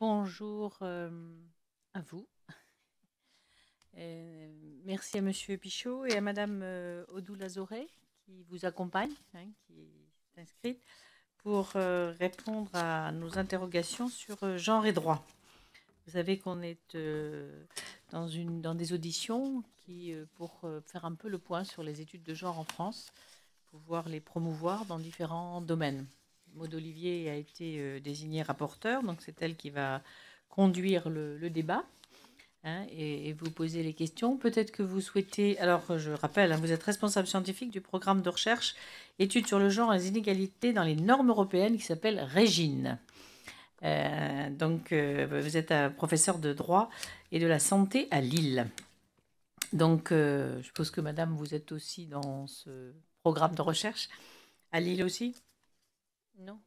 Bonjour à vous. Merci à Monsieur Pichot et à Madame Odoul-Azoré qui vous accompagne, hein, qui est inscrite, pour répondre à nos interrogations sur genre et droit. Vous savez qu'on est dans des auditions pour faire un peu le point sur les études de genre en France, pouvoir les promouvoir dans différents domaines. Maud Olivier a été désignée rapporteure, donc c'est elle qui va conduire le débat, hein, et vous poser les questions. Peut-être que vous souhaitez... Alors, je rappelle, hein, vous êtes responsable scientifique du programme de recherche études sur le genre et les inégalités dans les normes européennes qui s'appelle Régine. Vous êtes professeur de droit et de la santé à Lille. Donc, je suppose que madame, vous êtes aussi dans ce programme de recherche à Lille aussi? Non?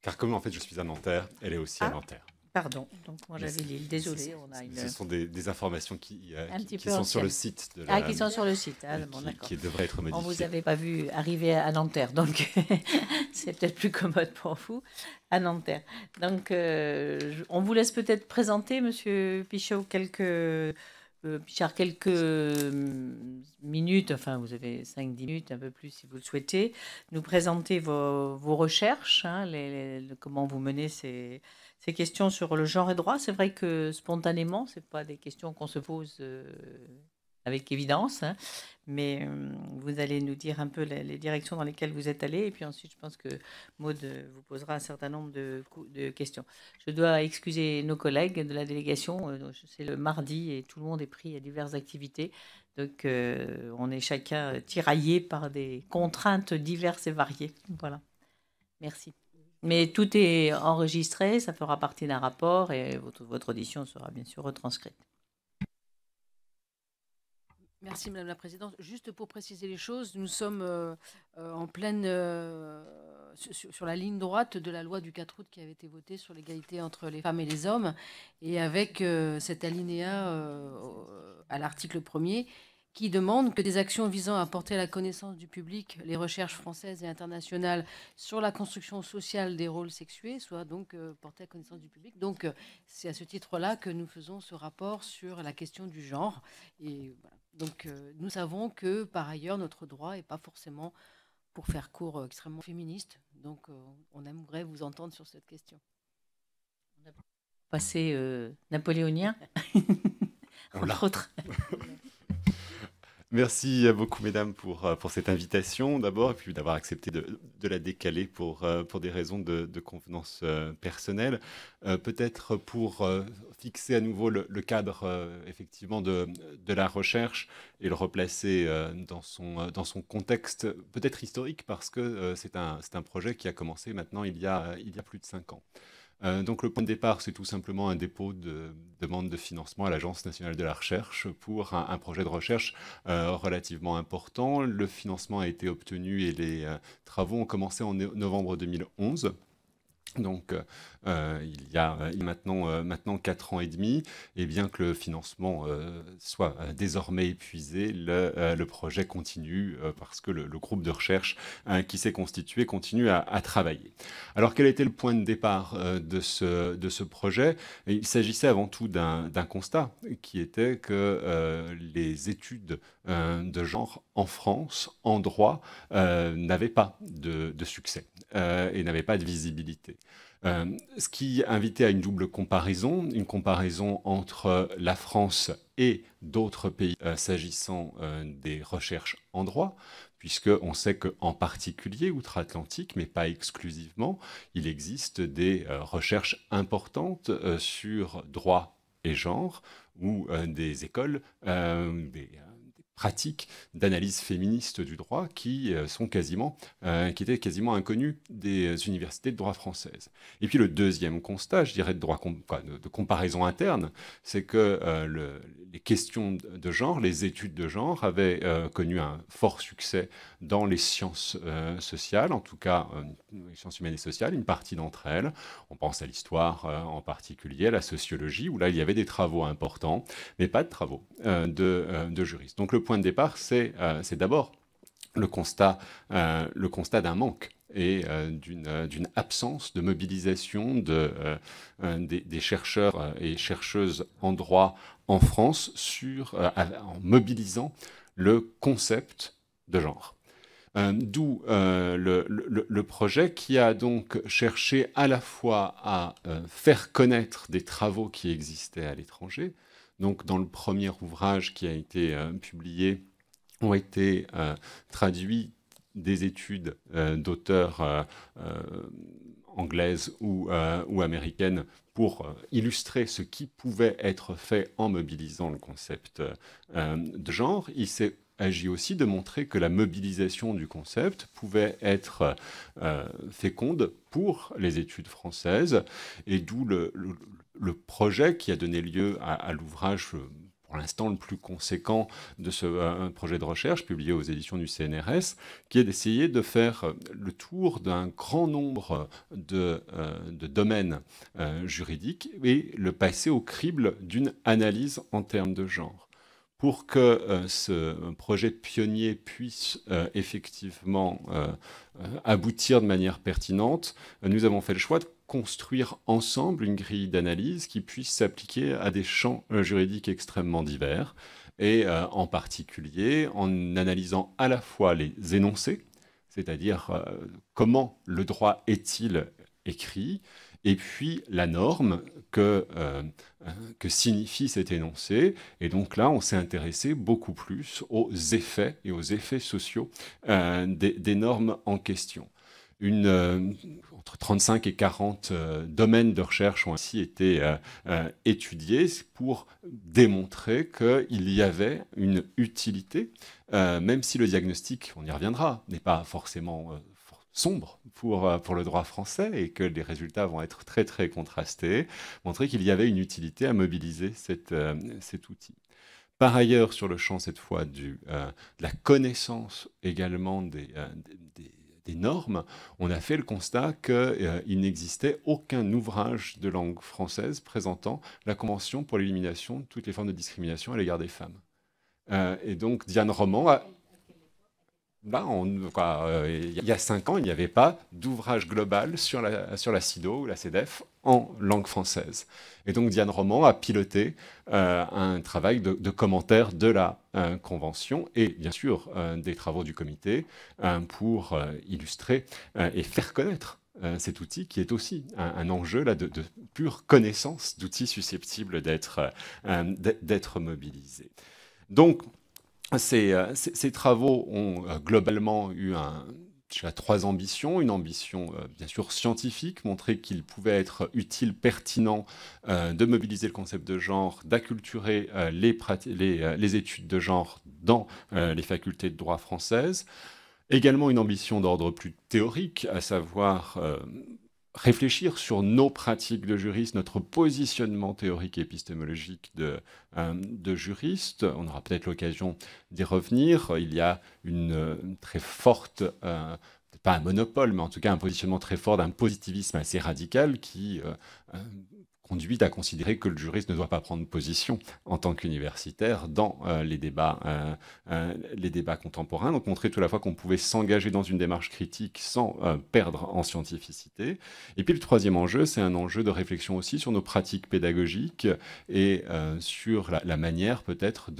Car comme en fait je suis à Nanterre, elle est aussi à Nanterre. Pardon, donc moi j'avais Lille, désolé. Ce sont des informations qui sont sur le site de la... qui sont sur le site, qui devraient être modifiées. On vous avait pas vu arriver à Nanterre, donc c'est peut-être plus commode pour vous à Nanterre. Donc on vous laisse peut-être présenter, Monsieur Pichot, quelques minutes, enfin vous avez 5-10 minutes, un peu plus si vous le souhaitez, nous présenter vos recherches, hein, comment vous menez ces questions sur le genre et droit. C'est vrai que spontanément, ce n'est pas des questions qu'on se pose avec évidence, hein, mais vous allez nous dire un peu les directions dans lesquelles vous êtes allé, et puis ensuite je pense que Maud vous posera un certain nombre de questions. Je dois excuser nos collègues de la délégation, c'est le mardi et tout le monde est pris à diverses activités, donc on est chacun tiraillé par des contraintes diverses et variées. Voilà, merci. Mais tout est enregistré, ça fera partie d'un rapport et votre audition sera bien sûr retranscrite. Merci Madame la Présidente. Juste pour préciser les choses, nous sommes en pleine sur la ligne droite de la loi du 4 août qui avait été votée sur l'égalité entre les femmes et les hommes, et avec cet alinéa à l'article 1er qui demande que des actions visant à porter à la connaissance du public les recherches françaises et internationales sur la construction sociale des rôles sexués soient donc portées à la connaissance du public. Donc c'est à ce titre-là que nous faisons ce rapport sur la question du genre. Et voilà. Donc nous savons que par ailleurs notre droit n'est pas forcément, pour faire court, extrêmement féministe. Donc on aimerait vous entendre sur cette question. On a passé napoléonien, entre autres. Merci beaucoup, mesdames, pour cette invitation, d'abord, et puis d'avoir accepté de la décaler pour des raisons de convenance personnelle. Peut-être pour fixer à nouveau le cadre, effectivement, de la recherche et le replacer dans son contexte, peut-être historique, parce que c'est un projet qui a commencé maintenant il y a plus de 5 ans. Donc le point de départ, c'est tout simplement un dépôt de demande de financement à l'Agence nationale de la recherche pour un projet de recherche relativement important. Le financement a été obtenu et les travaux ont commencé en novembre 2011. Donc, il y a maintenant 4 ans et demi, et bien que le financement soit désormais épuisé, le projet continue parce que le groupe de recherche qui s'est constitué continue à travailler. Alors, quel était le point de départ de ce projet? Il s'agissait avant tout d'un constat qui était que les études de genre en France, en droit, n'avaient pas de succès et n'avaient pas de visibilité. Ce qui invitait à une double comparaison, une comparaison entre la France et d'autres pays s'agissant des recherches en droit, puisqu'on sait qu'en particulier, outre-Atlantique, mais pas exclusivement, il existe des recherches importantes sur droit et genre, ou des écoles, des pratiques d'analyse féministe du droit qui étaient quasiment inconnues des universités de droit françaises. Et puis le deuxième constat, je dirais de comparaison interne, c'est que les questions de genre, les études de genre avaient connu un fort succès dans les sciences sociales, en tout cas les sciences humaines et sociales, une partie d'entre elles. On pense à l'histoire en particulier, à la sociologie, où là il y avait des travaux importants, mais pas de travaux de juristes. Donc le point de départ, c'est d'abord le constat d'un manque et d'une absence de mobilisation des chercheurs et chercheuses en droit en France en mobilisant le concept de genre. D'où le projet qui a donc cherché à la fois à faire connaître des travaux qui existaient à l'étranger. Donc dans le premier ouvrage qui a été publié, ont été traduits des études d'auteurs anglaises ou américaines pour illustrer ce qui pouvait être fait en mobilisant le concept de genre. Il s'est agi aussi de montrer que la mobilisation du concept pouvait être féconde pour les études françaises, et d'où le projet qui a donné lieu à l'ouvrage pour l'instant le plus conséquent de ce projet de recherche publié aux éditions du CNRS, qui est d'essayer de faire le tour d'un grand nombre de domaines juridiques et le passer au crible d'une analyse en termes de genre. Pour que ce projet pionnier puisse effectivement aboutir de manière pertinente, nous avons fait le choix de construire ensemble une grille d'analyse qui puisse s'appliquer à des champs juridiques extrêmement divers, et en particulier en analysant à la fois les énoncés, c'est-à-dire comment le droit est-il écrit, et puis la norme que signifie cet énoncé. Et donc là, on s'est intéressé beaucoup plus aux effets et aux effets sociaux des normes en question. Entre 35 et 40 domaines de recherche ont ainsi été étudiés pour démontrer qu'il y avait une utilité, même si le diagnostic, on y reviendra, n'est pas forcément sombre pour le droit français et que les résultats vont être très très contrastés, montrer qu'il y avait une utilité à mobiliser cet outil. Par ailleurs, sur le champ cette fois de la connaissance également des normes, on a fait le constat qu'il n'existait aucun ouvrage de langue française présentant la Convention pour l'élimination de toutes les formes de discrimination à l'égard des femmes. Et donc Diane Roman a... Là, il y a 5 ans, il n'y avait pas d'ouvrage global sur la CIDO ou la CEDEF en langue française. Et donc Diane Roman a piloté un travail de commentaire de la Convention et bien sûr des travaux du comité pour illustrer et faire connaître cet outil qui est aussi un enjeu là, de pure connaissance d'outils susceptibles d'être mobilisés. Donc, ces travaux ont globalement eu 3 ambitions. Une ambition bien sûr scientifique, montrer qu'il pouvait être utile, pertinent de mobiliser le concept de genre, d'acculturer les études de genre dans les facultés de droit françaises. Également une ambition d'ordre plus théorique, à savoir réfléchir sur nos pratiques de juristes, notre positionnement théorique et épistémologique de juristes. On aura peut-être l'occasion d'y revenir. Il y a une très forte, pas un monopole, mais en tout cas un positionnement très fort d'un positivisme assez radical qui conduit à considérer que le juriste ne doit pas prendre position en tant qu'universitaire dans les débats contemporains. Donc montrer tout à la fois qu'on pouvait s'engager dans une démarche critique sans perdre en scientificité. Et puis le troisième enjeu, c'est un enjeu de réflexion aussi sur nos pratiques pédagogiques et sur la manière peut-être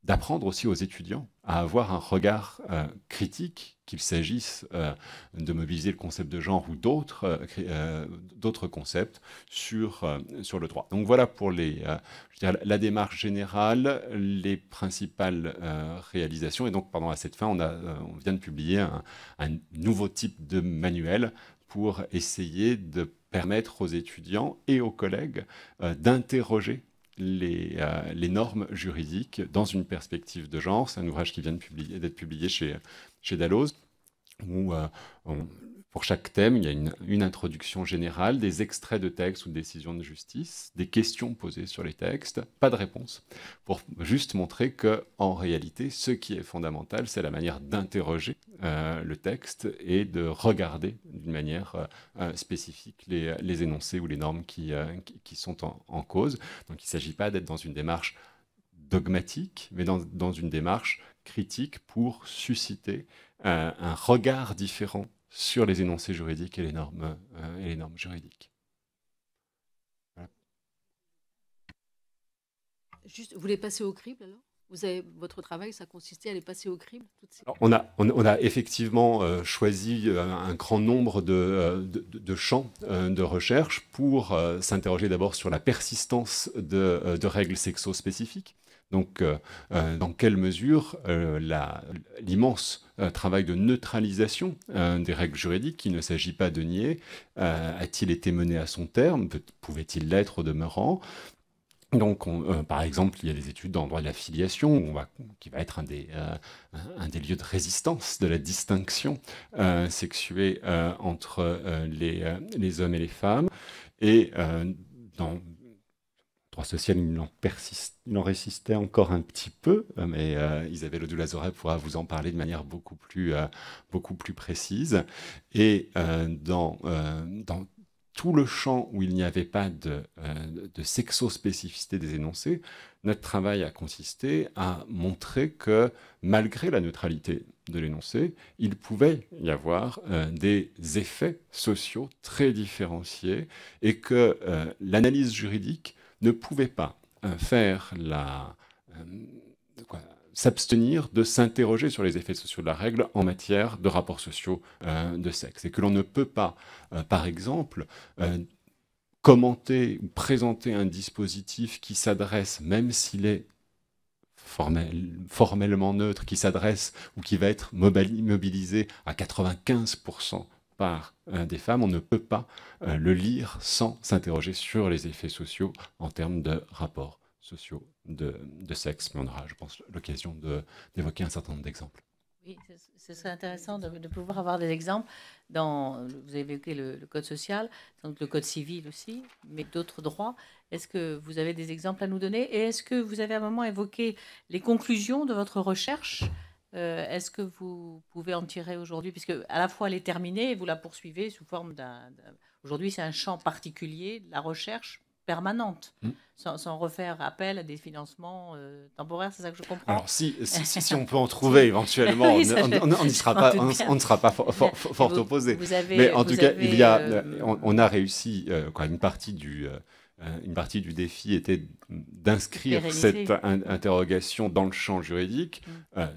d'apprendre aussi aux étudiants à avoir un regard critique, qu'il s'agisse de mobiliser le concept de genre ou d'autres concepts sur le droit. Donc voilà pour la démarche générale, les principales réalisations. Et donc, à cette fin, on vient de publier un nouveau type de manuel pour essayer de permettre aux étudiants et aux collègues d'interroger les normes juridiques dans une perspective de genre. C'est un ouvrage qui vient d'être publié chez Dalloz, où pour chaque thème, il y a une introduction générale, des extraits de textes ou de décisions de justice, des questions posées sur les textes, pas de réponse, pour juste montrer qu'en réalité, ce qui est fondamental, c'est la manière d'interroger le texte et de regarder d'une manière spécifique les énoncés ou les normes qui sont en cause. Donc il ne s'agit pas d'être dans une démarche dogmatique, mais dans une démarche critique pour susciter un regard différent sur les énoncés juridiques et les normes juridiques. Voilà. Juste, vous voulez passer au crible alors? Votre travail, ça consistait à les passer au crible Alors, on a effectivement choisi un grand nombre de champs de recherche pour s'interroger d'abord sur la persistance de règles sexo-spécifiques. Donc, dans quelle mesure l'immense travail de neutralisation des règles juridiques, qu'il ne s'agit pas de nier, a-t-il été mené à son terme? Pouvait-il l'être au demeurant? Donc, par exemple, il y a des études en droit de la filiation, qui va être un des lieux de résistance de la distinction sexuée entre les hommes et les femmes. Et dans le droit social, il en résistait encore un petit peu, mais Isabelle Odoul-Azoret pourra vous en parler de manière beaucoup plus précise. Et dans tout le champ où il n'y avait pas de sexospécificité des énoncés, notre travail a consisté à montrer que, malgré la neutralité de l'énoncé, il pouvait y avoir des effets sociaux très différenciés et que l'analyse juridique ne pouvait pas s'abstenir de s'interroger sur les effets sociaux de la règle en matière de rapports sociaux de sexe. Et que l'on ne peut pas, par exemple, commenter ou présenter un dispositif qui s'adresse, même s'il est formellement neutre, qui s'adresse ou qui va être mobilisé à 95% par des femmes, on ne peut pas le lire sans s'interroger sur les effets sociaux en termes de rapports sociaux de sexe. Mais on aura, je pense, l'occasion d'évoquer un certain nombre d'exemples. Oui, ce serait intéressant de pouvoir avoir des exemples. Vous avez évoqué le code social, donc le code civil aussi, mais d'autres droits. Est-ce que vous avez des exemples à nous donner? Et est-ce que vous avez à un moment évoqué les conclusions de votre recherche? Est-ce que vous pouvez en tirer aujourd'hui, puisque à la fois elle est terminée et vous la poursuivez sous forme aujourd'hui, c'est un champ particulier de la recherche permanente, sans refaire appel à des financements temporaires, c'est ça que je comprends? Alors, si on peut en trouver éventuellement, oui, on ne sera pas fort opposé. Mais en tout cas, on a réussi, une partie du défi était d'inscrire cette interrogation dans le champ juridique.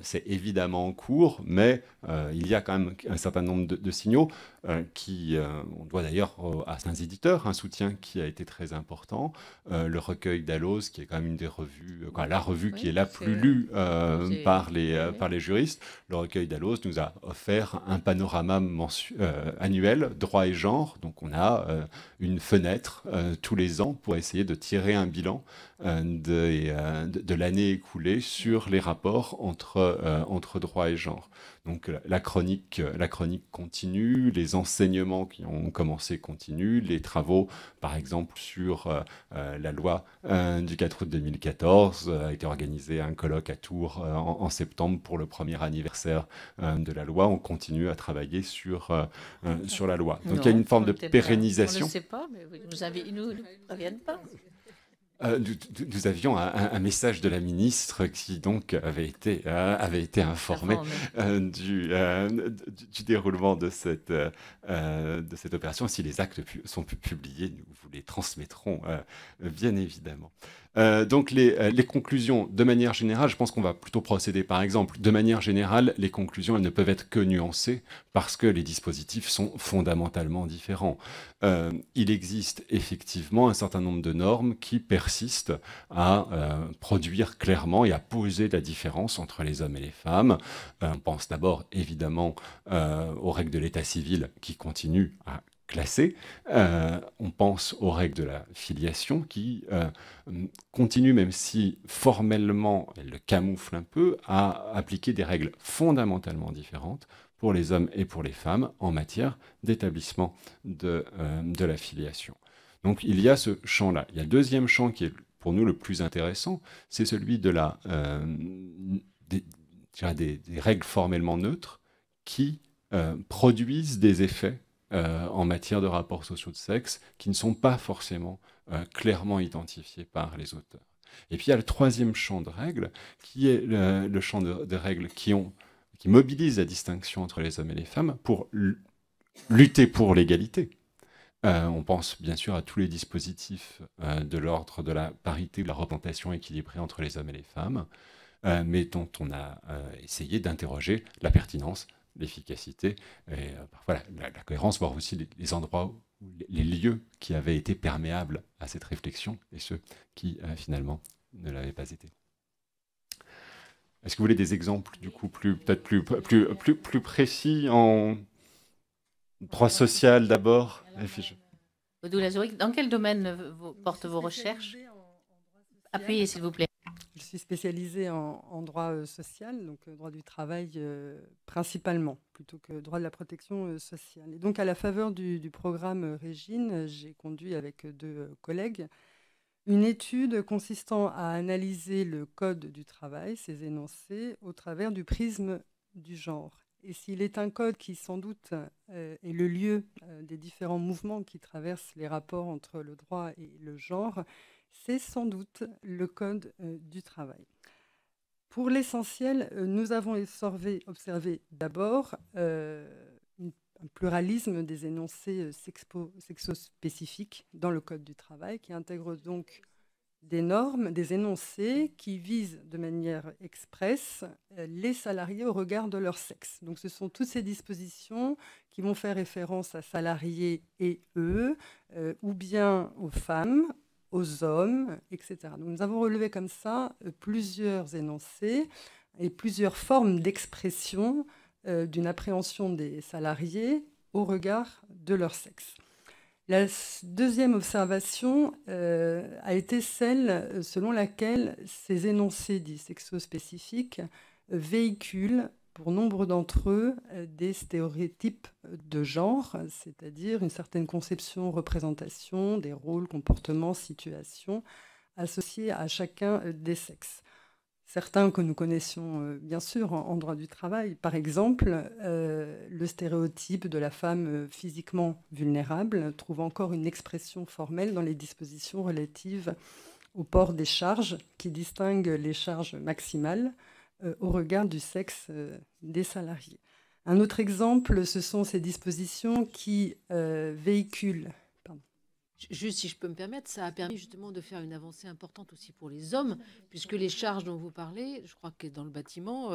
C'est évidemment en cours, mais il y a quand même un certain nombre de signaux on doit d'ailleurs à certains éditeurs un soutien qui a été très important. Le recueil d'Alloz, qui est quand même une des revues, la revue qui est la plus lue par les juristes. Le recueil d'Alloz nous a offert un panorama annuel, droit et genre. Donc on a une fenêtre tous les ans pour essayer de tirer un bilan de l'année écoulée sur les rapports entre droit et genre. Donc la chronique continue, les enseignements qui ont commencé continuent, les travaux, par exemple, sur la loi du 4 août 2014, a été organisé un colloque à Tours en septembre pour le premier anniversaire de la loi. On continue à travailler sur la loi. Donc il y a une forme de pérennisation. On ne sait pas, mais ils nous préviennent pas. Nous avions un message de la ministre qui donc avait été informée du déroulement de cette opération. Si les actes sont publiés, nous vous les transmettrons bien évidemment. Donc les conclusions, de manière générale, je pense qu'on va plutôt procéder par exemple. De manière générale, les conclusions, elles ne peuvent être que nuancées parce que les dispositifs sont fondamentalement différents. Il existe effectivement un certain nombre de normes qui persistent à produire clairement et à poser la différence entre les hommes et les femmes. On pense d'abord évidemment aux règles de l'état civil qui continuent à classer. On pense aux règles de la filiation qui continuent, même si formellement elles le camouflent un peu, à appliquer des règles fondamentalement différentes pour les hommes et pour les femmes en matière d'établissement de la filiation. Donc il y a ce champ-là. Il y a le deuxième champ qui est pour nous le plus intéressant, c'est celui de des règles formellement neutres qui produisent des effets en matière de rapports sociaux de sexe qui ne sont pas forcément clairement identifiés par les auteurs. Et puis il y a le troisième champ de règles, qui est le champ de règles qui mobilise la distinction entre les hommes et les femmes pour lutter pour l'égalité. On pense bien sûr à tous les dispositifs de l'ordre de la parité, de la représentation équilibrée entre les hommes et les femmes, mais dont on a essayé d'interroger la pertinence, l'efficacité, et parfois la cohérence, voire aussi les endroits, les lieux qui avaient été perméables à cette réflexion, et ceux qui finalement ne l'avaient pas été. Est-ce que vous voulez des exemples, du coup, peut-être plus précis en droit social d'abord? Oddo Lazuric, dans quel domaine portent vos recherches? Appuyez, s'il vous plaît. Je suis spécialisée en droit social, donc droit du travail principalement, plutôt que droit de la protection sociale. Et donc, à la faveur du programme Régine, j'ai conduit avec 2 collègues une étude consistant à analyser le code du travail, ses énoncés, au travers du prisme du genre. Et s'il est un code qui, sans doute, est le lieu des différents mouvements qui traversent les rapports entre le droit et le genre, c'est sans doute le code du travail. Pour l'essentiel, nous avons observé d'abord un pluralisme des énoncés sexospécifiques dans le code du travail, qui intègre donc des normes, des énoncés qui visent de manière expresse les salariés au regard de leur sexe. Donc ce sont toutes ces dispositions qui vont faire référence à salariés et eux, ou bien aux femmes, aux hommes, etc. Donc nous avons relevé comme ça plusieurs énoncés et plusieurs formes d'expression d'une appréhension des salariés au regard de leur sexe. La deuxième observation a été celle selon laquelle ces énoncés dits sexospécifiques véhiculent, pour nombre d'entre eux, des stéréotypes de genre, c'est-à-dire une certaine conception, représentation des rôles, comportements, situations associés à chacun des sexes. Certains que nous connaissions bien sûr en droit du travail, par exemple, le stéréotype de la femme physiquement vulnérable trouve encore une expression formelle dans les dispositions relatives au port des charges qui distinguent les charges maximales au regard du sexe des salariés. Un autre exemple, ce sont ces dispositions qui véhiculent... Juste si je peux me permettre, ça a permis justement de faire une avancée importante aussi pour les hommes, puisque les charges dont vous parlez, je crois que dans le bâtiment,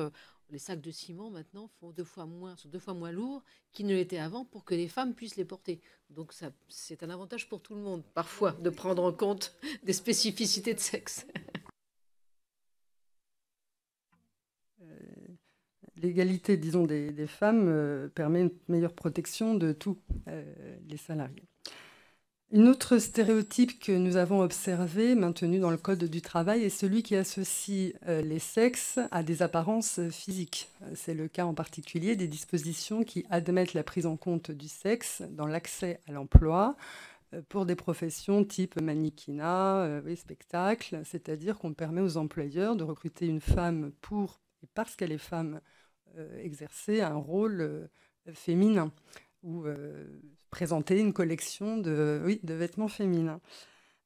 les sacs de ciment maintenant sont 2 fois moins lourds qu'ils ne l'étaient avant pour que les femmes puissent les porter. Donc c'est un avantage pour tout le monde, parfois, de prendre en compte des spécificités de sexe. L'égalité, disons, des femmes permet une meilleure protection de tous les salariés. Un autre stéréotype que nous avons observé, maintenu dans le Code du travail, est celui qui associe les sexes à des apparences physiques. C'est le cas en particulier des dispositions qui admettent la prise en compte du sexe dans l'accès à l'emploi pour des professions type mannequinat, spectacle, c'est-à-dire qu'on permet aux employeurs de recruter une femme pour, et parce qu'elle est femme, exercer un rôle féminin ou présenter une collection de vêtements féminins.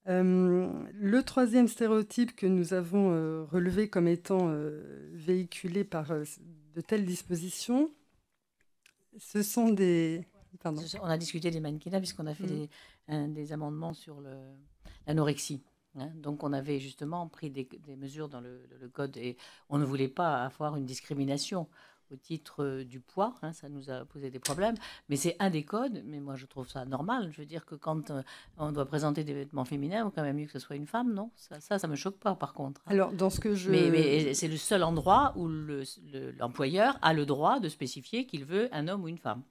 Le troisième stéréotype que nous avons relevé comme étant véhiculé par de telles dispositions, ce sont des... Pardon. On a discuté des mannequinats puisqu'on a fait des amendements sur l'anorexie. Donc on avait justement pris des mesures dans le code et on ne voulait pas avoir une discrimination au titre du poids, ça nous a posé des problèmes, mais c'est un des codes, mais moi je trouve ça normal, je veux dire que quand on doit présenter des vêtements féminins, il vaut quand même mieux que ce soit une femme, non ? Ça me choque pas par contre. Alors dans ce que je... Mais c'est le seul endroit où l'employeur a le droit de spécifier qu'il veut un homme ou une femme.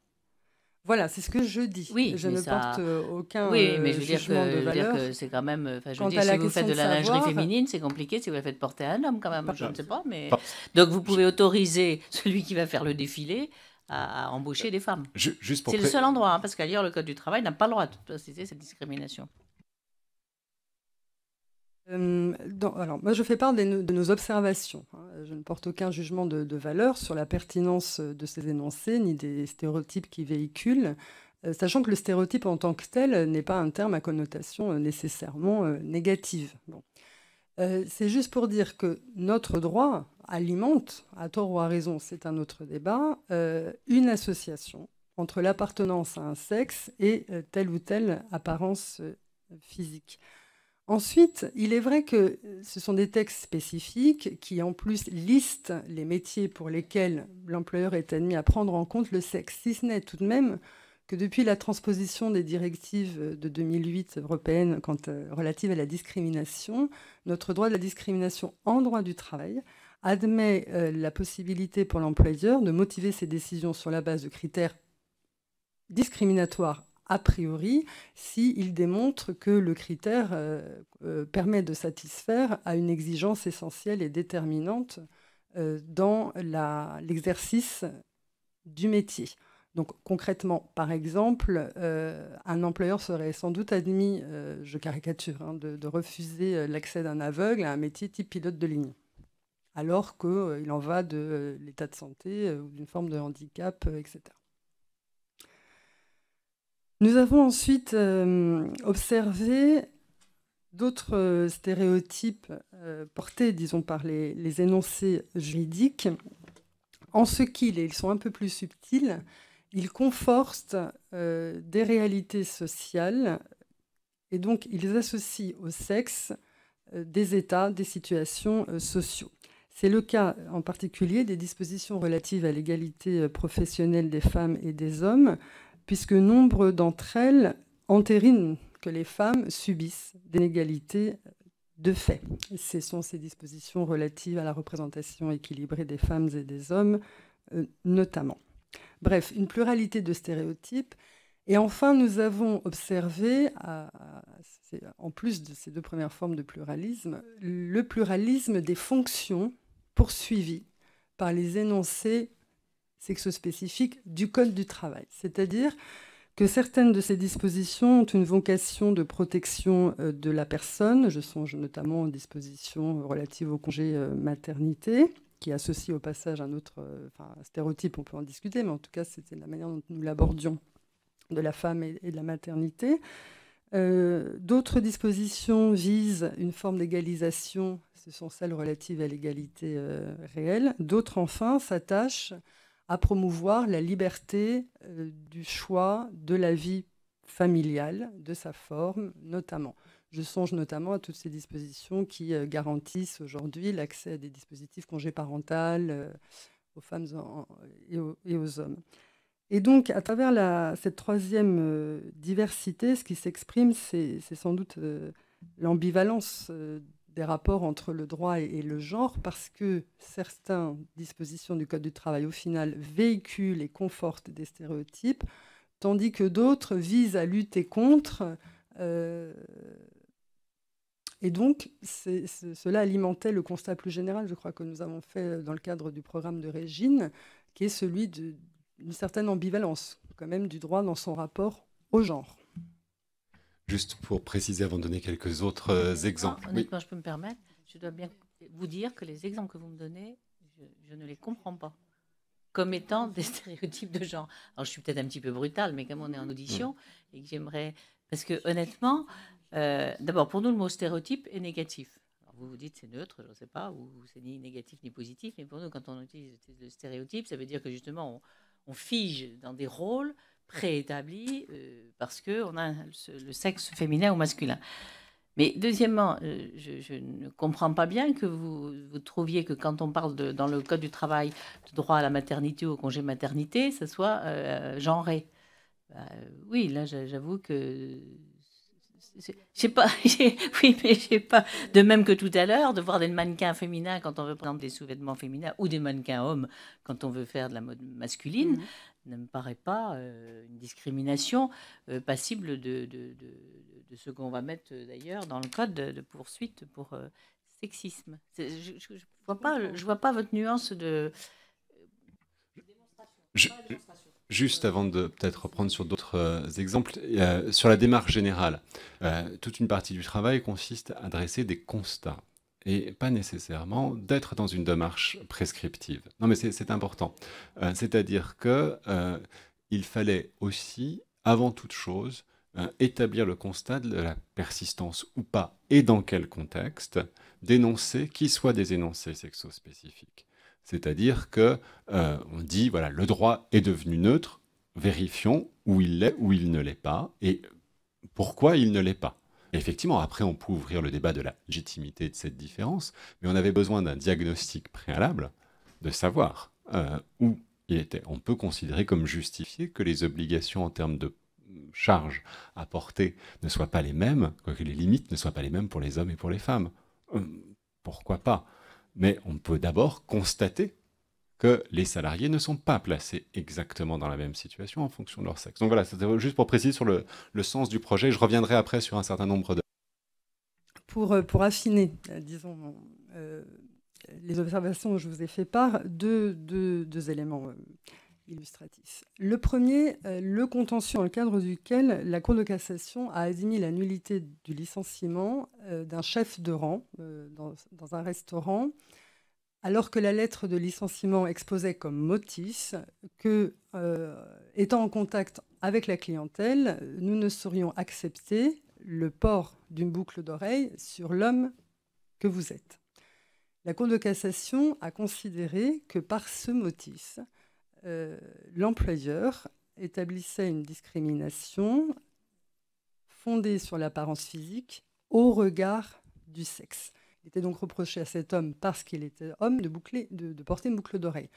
Voilà, c'est ce que je dis. Oui, je ne porte aucun mais je veux dire que c'est quand même... Je veux dire, si vous faites de la lingerie féminine, c'est compliqué si vous la faites porter à un homme quand même. Je ne sais pas, mais... Donc vous pouvez autoriser celui qui va faire le défilé à embaucher des femmes. C'est le seul endroit, parce qu'ailleurs, le Code du travail n'a pas le droit de préciser cette discrimination. Alors, moi, je fais part de nos observations. Je ne porte aucun jugement de valeur sur la pertinence de ces énoncés, ni des stéréotypes qui véhiculent, sachant que le stéréotype en tant que tel n'est pas un terme à connotation nécessairement négative. Bon. C'est juste pour dire que notre droit alimente, à tort ou à raison, c'est un autre débat, une association entre l'appartenance à un sexe et telle ou telle apparence physique. Ensuite, il est vrai que ce sont des textes spécifiques qui, en plus, listent les métiers pour lesquels l'employeur est admis à prendre en compte le sexe, si ce n'est tout de même que depuis la transposition des directives de 2008 européennes relatives à la discrimination, notre droit de la discrimination en droit du travail admet la possibilité pour l'employeur de motiver ses décisions sur la base de critères discriminatoires a priori, s'il démontre que le critère permet de satisfaire à une exigence essentielle et déterminante dans l'exercice du métier. Donc concrètement, par exemple, un employeur serait sans doute admis, je caricature, hein, de refuser l'accès d'un aveugle à un métier type pilote de ligne, alors qu'il en va de l'état de santé ou d'une forme de handicap, etc. Nous avons ensuite observé d'autres stéréotypes portés, disons, par les énoncés juridiques, en ce qu'ils, et ils sont un peu plus subtils, ils confortent des réalités sociales et donc ils associent au sexe des états, des situations sociaux. C'est le cas en particulier des dispositions relatives à l'égalité professionnelle des femmes et des hommes, puisque nombre d'entre elles entérinent que les femmes subissent des inégalités de fait. Ce sont ces dispositions relatives à la représentation équilibrée des femmes et des hommes, notamment. Bref, une pluralité de stéréotypes. Et enfin, nous avons observé, en plus de ces deux premières formes de pluralisme, le pluralisme des fonctions poursuivies par les énoncés sexospécifiques du Code du travail. C'est-à-dire que certaines de ces dispositions ont une vocation de protection de la personne. Je songe notamment aux dispositions relatives au congé maternité, qui associe au passage un autre stéréotype, on peut en discuter, mais en tout cas, c'était la manière dont nous l'abordions, de la femme et de la maternité. D'autres dispositions visent une forme d'égalisation, ce sont celles relatives à l'égalité réelle. D'autres, enfin, s'attachent à promouvoir la liberté du choix de la vie familiale, de sa forme notamment. Je songe notamment à toutes ces dispositions qui garantissent aujourd'hui l'accès à des dispositifs congé parental aux femmes et aux hommes. Et donc, à travers cette troisième diversité, ce qui s'exprime, c'est sans doute l'ambivalence des rapports entre le droit et le genre, parce que certaines dispositions du Code du travail, au final, véhiculent et confortent des stéréotypes, tandis que d'autres visent à lutter contre. Et donc, cela alimentait le constat plus général, je crois, que nous avons fait dans le cadre du programme de Régine, qui est celui d'une certaine ambivalence, quand même, du droit dans son rapport au genre. Juste pour préciser, avant de donner quelques autres exemples. Honnêtement, je peux me permettre, je dois bien vous dire que les exemples que vous me donnez, je ne les comprends pas comme étant des stéréotypes de genre. Alors, je suis peut-être un petit peu brutale, mais comme on est en audition, et que j'aimerais... Parce que, honnêtement, d'abord, pour nous, le mot stéréotype est négatif. Alors, vous vous dites c'est neutre, je ne sais pas, ou c'est ni négatif ni positif, mais pour nous, quand on utilise le stéréotype, ça veut dire que, justement, on fige dans des rôles préétabli parce qu'on a le sexe féminin ou masculin. Mais deuxièmement, je ne comprends pas bien que vous trouviez que quand on parle dans le Code du travail de droit à la maternité ou au congé maternité, ça soit genré. Oui, là, j'avoue que... Je sais pas, oui, mais je sais pas. De même que tout à l'heure, de voir des mannequins féminins quand on veut prendre des sous-vêtements féminins ou des mannequins hommes quand on veut faire de la mode masculine, ne me paraît pas une discrimination passible de ce qu'on va mettre d'ailleurs dans le code de poursuite pour sexisme. Je vois pas votre nuance de démonstration. Juste avant de peut-être reprendre sur d'autres exemples, sur la démarche générale, toute une partie du travail consiste à dresser des constats et pas nécessairement d'être dans une démarche prescriptive. Non, mais c'est important. C'est-à-dire qu'il fallait aussi, avant toute chose, établir le constat de la persistance ou pas, et dans quel contexte, d'énoncés qui soient des énoncés sexospécifiques. C'est-à-dire que on dit, voilà, le droit est devenu neutre, vérifions où il l'est, où il ne l'est pas, et pourquoi il ne l'est pas. Et effectivement, après, on peut ouvrir le débat de la légitimité de cette différence, mais on avait besoin d'un diagnostic préalable, de savoir où il était. On peut considérer comme justifié que les obligations en termes de charges à porter ne soient pas les mêmes, que les limites ne soient pas les mêmes pour les hommes et pour les femmes. Pourquoi pas? Mais on peut d'abord constater que les salariés ne sont pas placés exactement dans la même situation en fonction de leur sexe. Donc voilà, c'était juste pour préciser sur le sens du projet. Je reviendrai après sur un certain nombre de... Pour affiner, disons, les observations dont je vous ai fait part, deux éléments illustratifs. Le premier, le contentieux dans le cadre duquel la Cour de cassation a admis la nullité du licenciement d'un chef de rang dans un restaurant, alors que la lettre de licenciement exposait comme motif que, étant en contact avec la clientèle, nous ne saurions accepter le port d'une boucle d'oreille sur l'homme que vous êtes. La Cour de cassation a considéré que par ce motif, l'employeur établissait une discrimination fondée sur l'apparence physique au regard du sexe. Il était donc reproché à cet homme, parce qu'il était homme, de porter une boucle d'oreille,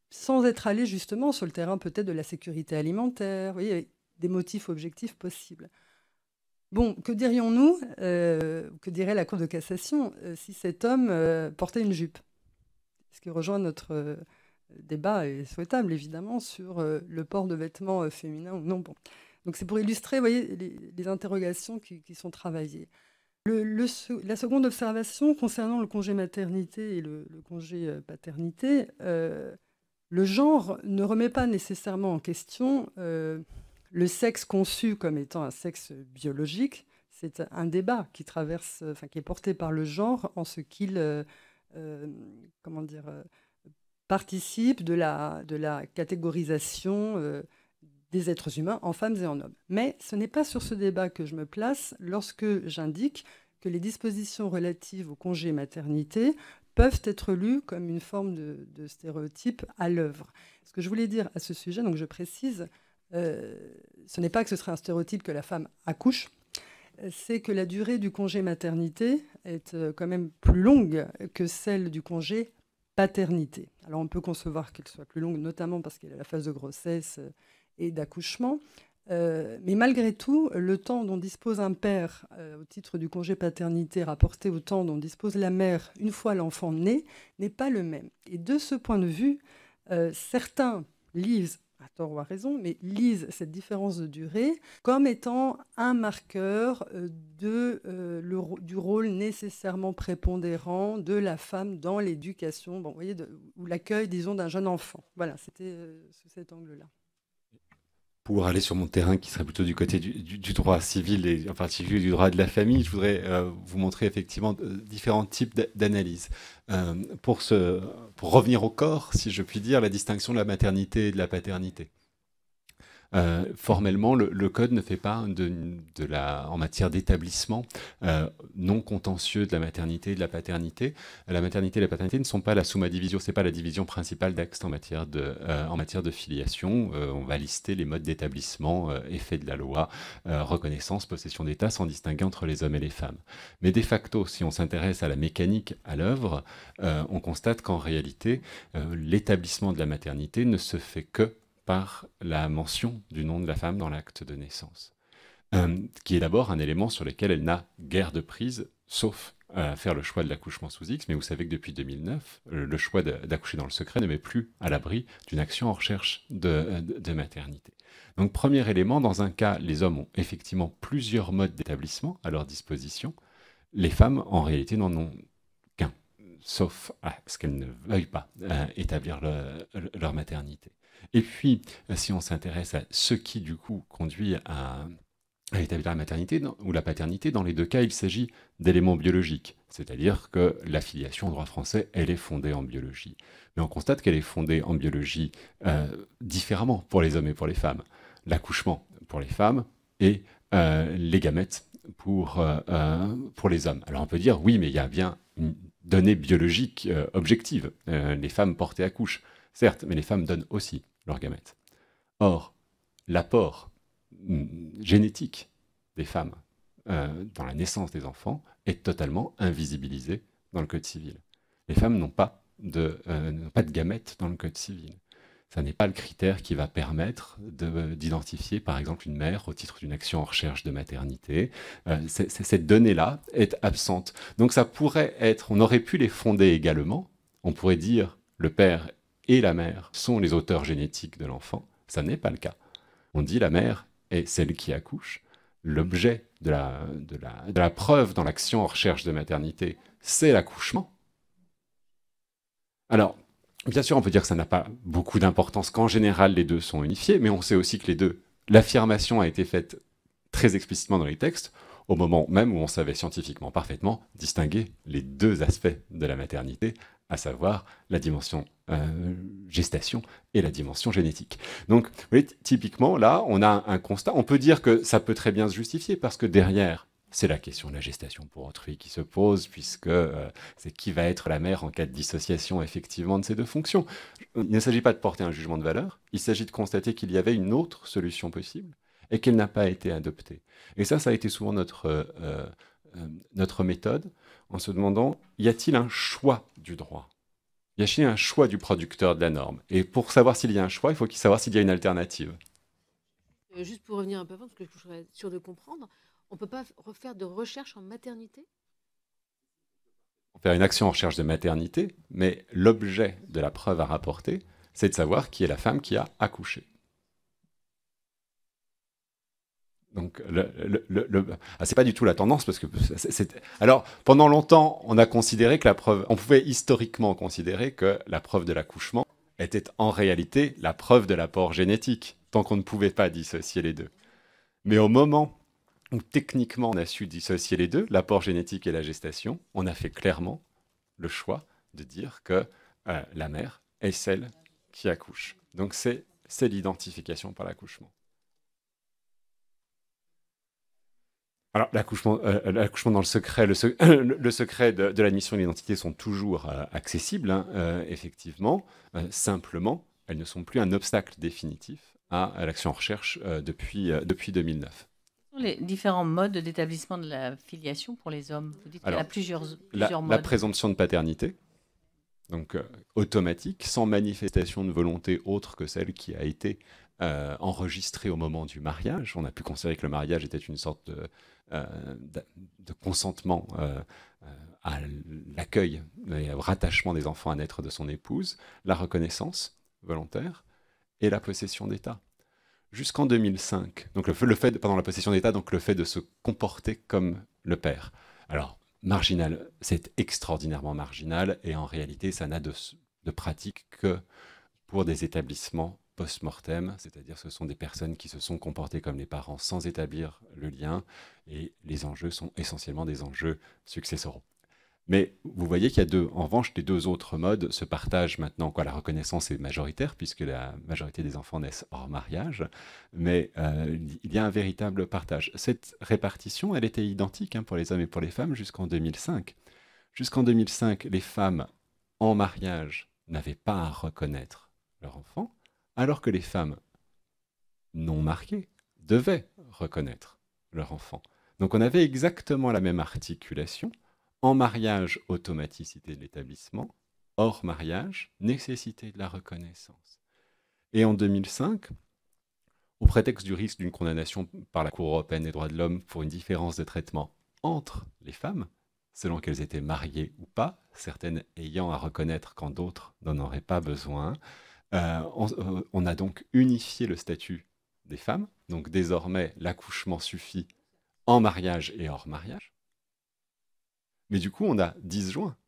sans être allé justement sur le terrain peut-être de la sécurité alimentaire. Vous voyez, il y avait des motifs objectifs possibles. Bon, que dirions-nous, que dirait la Cour de cassation, si cet homme portait une jupe? Ce qui rejoint notre débat est souhaitable, évidemment, sur le port de vêtements féminins ou non. Bon. Donc c'est pour illustrer, vous voyez, les interrogations qui sont travaillées. La seconde observation concernant le congé maternité et le congé paternité, le genre ne remet pas nécessairement en question le sexe conçu comme étant un sexe biologique. C'est un débat qui qui est porté par le genre en ce qu'il participe de la catégorisation des êtres humains en femmes et en hommes. Mais ce n'est pas sur ce débat que je me place lorsque j'indique que les dispositions relatives au congé maternité peuvent être lues comme une forme de stéréotype à l'œuvre. Ce que je voulais dire à ce sujet, donc je précise, ce n'est pas que ce serait un stéréotype que la femme accouche, c'est que la durée du congé maternité est quand même plus longue que celle du congé paternité. Alors on peut concevoir qu'elle soit plus longue, notamment parce qu'il y a la phase de grossesse et d'accouchement. Mais malgré tout, le temps dont dispose un père au titre du congé paternité rapporté au temps dont dispose la mère une fois l'enfant né n'est pas le même. Et de ce point de vue, certains lisent, à tort ou à raison, mais lisent cette différence de durée comme étant un marqueur du rôle nécessairement prépondérant de la femme dans l'éducation, bon, vous voyez, ou l'accueil, disons, d'un jeune enfant. Voilà, c'était sous cet angle-là. Pour aller sur mon terrain qui serait plutôt du côté du droit civil et en particulier du droit de la famille, je voudrais vous montrer effectivement différents types d'analyses. Pour revenir au corps, si je puis dire, la distinction de la maternité et de la paternité. Formellement, le Code ne fait pas en matière d'établissement non contentieux de la maternité et de la paternité. La maternité et la paternité ne sont pas la summa divisio, c'est pas la division principale d'actes en matière de filiation. On va lister les modes d'établissement, effet de la loi, reconnaissance, possession d'État, sans distinguer entre les hommes et les femmes. Mais de facto, si on s'intéresse à la mécanique à l'œuvre, on constate qu'en réalité, l'établissement de la maternité ne se fait que par la mention du nom de la femme dans l'acte de naissance, qui est d'abord un élément sur lequel elle n'a guère de prise, sauf à faire le choix de l'accouchement sous X, mais vous savez que depuis 2009, le choix d'accoucher dans le secret ne met plus à l'abri d'une action en recherche de maternité. Donc premier élément, dans un cas, les hommes ont effectivement plusieurs modes d'établissement à leur disposition, les femmes en réalité n'en ont qu'un, sauf à ce qu'elles ne veuillent pas établir leur maternité. Et puis, si on s'intéresse à ce qui, du coup, conduit à établir la maternité ou la paternité, dans les deux cas, il s'agit d'éléments biologiques. C'est-à-dire que la filiation au droit français, elle est fondée en biologie. Mais on constate qu'elle est fondée en biologie différemment pour les hommes et pour les femmes. L'accouchement pour les femmes et les gamètes pour les hommes. Alors on peut dire, oui, mais il y a bien une donnée biologique objective. Les femmes portent et accouchent, certes, mais les femmes donnent aussi leurs gamètes. Or, l'apport génétique des femmes dans la naissance des enfants est totalement invisibilisé dans le Code civil. Les femmes n'ont pas de gamètes dans le Code civil. Ça n'est pas le critère qui va permettre d'identifier, par exemple, une mère au titre d'une action en recherche de maternité. Cette donnée-là est absente. Donc ça pourrait être, on aurait pu les fonder également. On pourrait dire le père et la mère sont les auteurs génétiques de l'enfant. Ça n'est pas le cas. On dit la mère est celle qui accouche. L'objet de la preuve dans l'action en recherche de maternité, c'est l'accouchement. Alors, bien sûr, on peut dire que ça n'a pas beaucoup d'importance, qu'en général, les deux sont unifiés, mais on sait aussi que les deux, l'affirmation a été faite très explicitement dans les textes, au moment même où on savait scientifiquement parfaitement distinguer les deux aspects de la maternité, à savoir la dimension gestation et la dimension génétique. Donc, vous voyez, typiquement, là, on a un constat. On peut dire que ça peut très bien se justifier, parce que derrière, c'est la question de la gestation pour autrui qui se pose, puisque c'est qui va être la mère en cas de dissociation effectivement de ces deux fonctions. Il ne s'agit pas de porter un jugement de valeur, il s'agit de constater qu'il y avait une autre solution possible et qu'elle n'a pas été adoptée. Et ça a été souvent notre méthode, en se demandant, y a-t-il un choix du droit ? Y a-t-il un choix du producteur de la norme ? Et pour savoir s'il y a un choix, il faut savoir s'il y a une alternative. Juste pour revenir un peu avant, parce que je serais sûre de comprendre, on ne peut pas refaire de recherche en maternité ? On fait une action en recherche de maternité, mais l'objet de la preuve à rapporter, c'est de savoir qui est la femme qui a accouché. Donc, c'est pas du tout la tendance, parce que alors, pendant longtemps, on a considéré que on pouvait historiquement considérer que la preuve de l'accouchement était en réalité la preuve de l'apport génétique, tant qu'on ne pouvait pas dissocier les deux. Mais au moment où techniquement on a su dissocier les deux, l'apport génétique et la gestation, on a fait clairement le choix de dire que la mère est celle qui accouche. Donc c'est l'identification par l'accouchement. Alors l'accouchement dans le secret, le secret de l'admission et de l'identité sont toujours accessibles, hein, effectivement. Simplement, elles ne sont plus un obstacle définitif à l'action en recherche depuis 2009. Les différents modes d'établissement de la filiation pour les hommes. Vous dites qu'il y a plusieurs modes. La présomption de paternité, donc automatique, sans manifestation de volonté autre que celle qui a été enregistrée au moment du mariage. On a pu considérer que le mariage était une sorte de consentement à l'accueil et au rattachement des enfants à naître de son épouse, la reconnaissance volontaire et la possession d'État. Jusqu'en 2005, donc le fait, pendant la possession d'État, donc le fait de se comporter comme le père. Alors, marginal, c'est extraordinairement marginal, et en réalité, ça n'a de pratique que pour des établissements post-mortem, c'est-à-dire ce sont des personnes qui se sont comportées comme les parents sans établir le lien, et les enjeux sont essentiellement des enjeux successoraux. Mais vous voyez qu'il y a en revanche, les deux autres modes se partagent maintenant. La reconnaissance est majoritaire, puisque la majorité des enfants naissent hors mariage, mais il y a un véritable partage. Cette répartition, elle était identique pour les hommes et pour les femmes jusqu'en 2005. Jusqu'en 2005, les femmes en mariage n'avaient pas à reconnaître leur enfant, alors que les femmes non mariées devaient reconnaître leur enfant. Donc on avait exactement la même articulation. En mariage, automaticité de l'établissement. Hors mariage, nécessité de la reconnaissance. Et en 2005, au prétexte du risque d'une condamnation par la Cour européenne des droits de l'homme pour une différence de traitement entre les femmes, selon qu'elles étaient mariées ou pas, certaines ayant à reconnaître quand d'autres n'en auraient pas besoin, on a donc unifié le statut des femmes. Donc désormais, l'accouchement suffit en mariage et hors mariage. Mais du coup, on a disjoint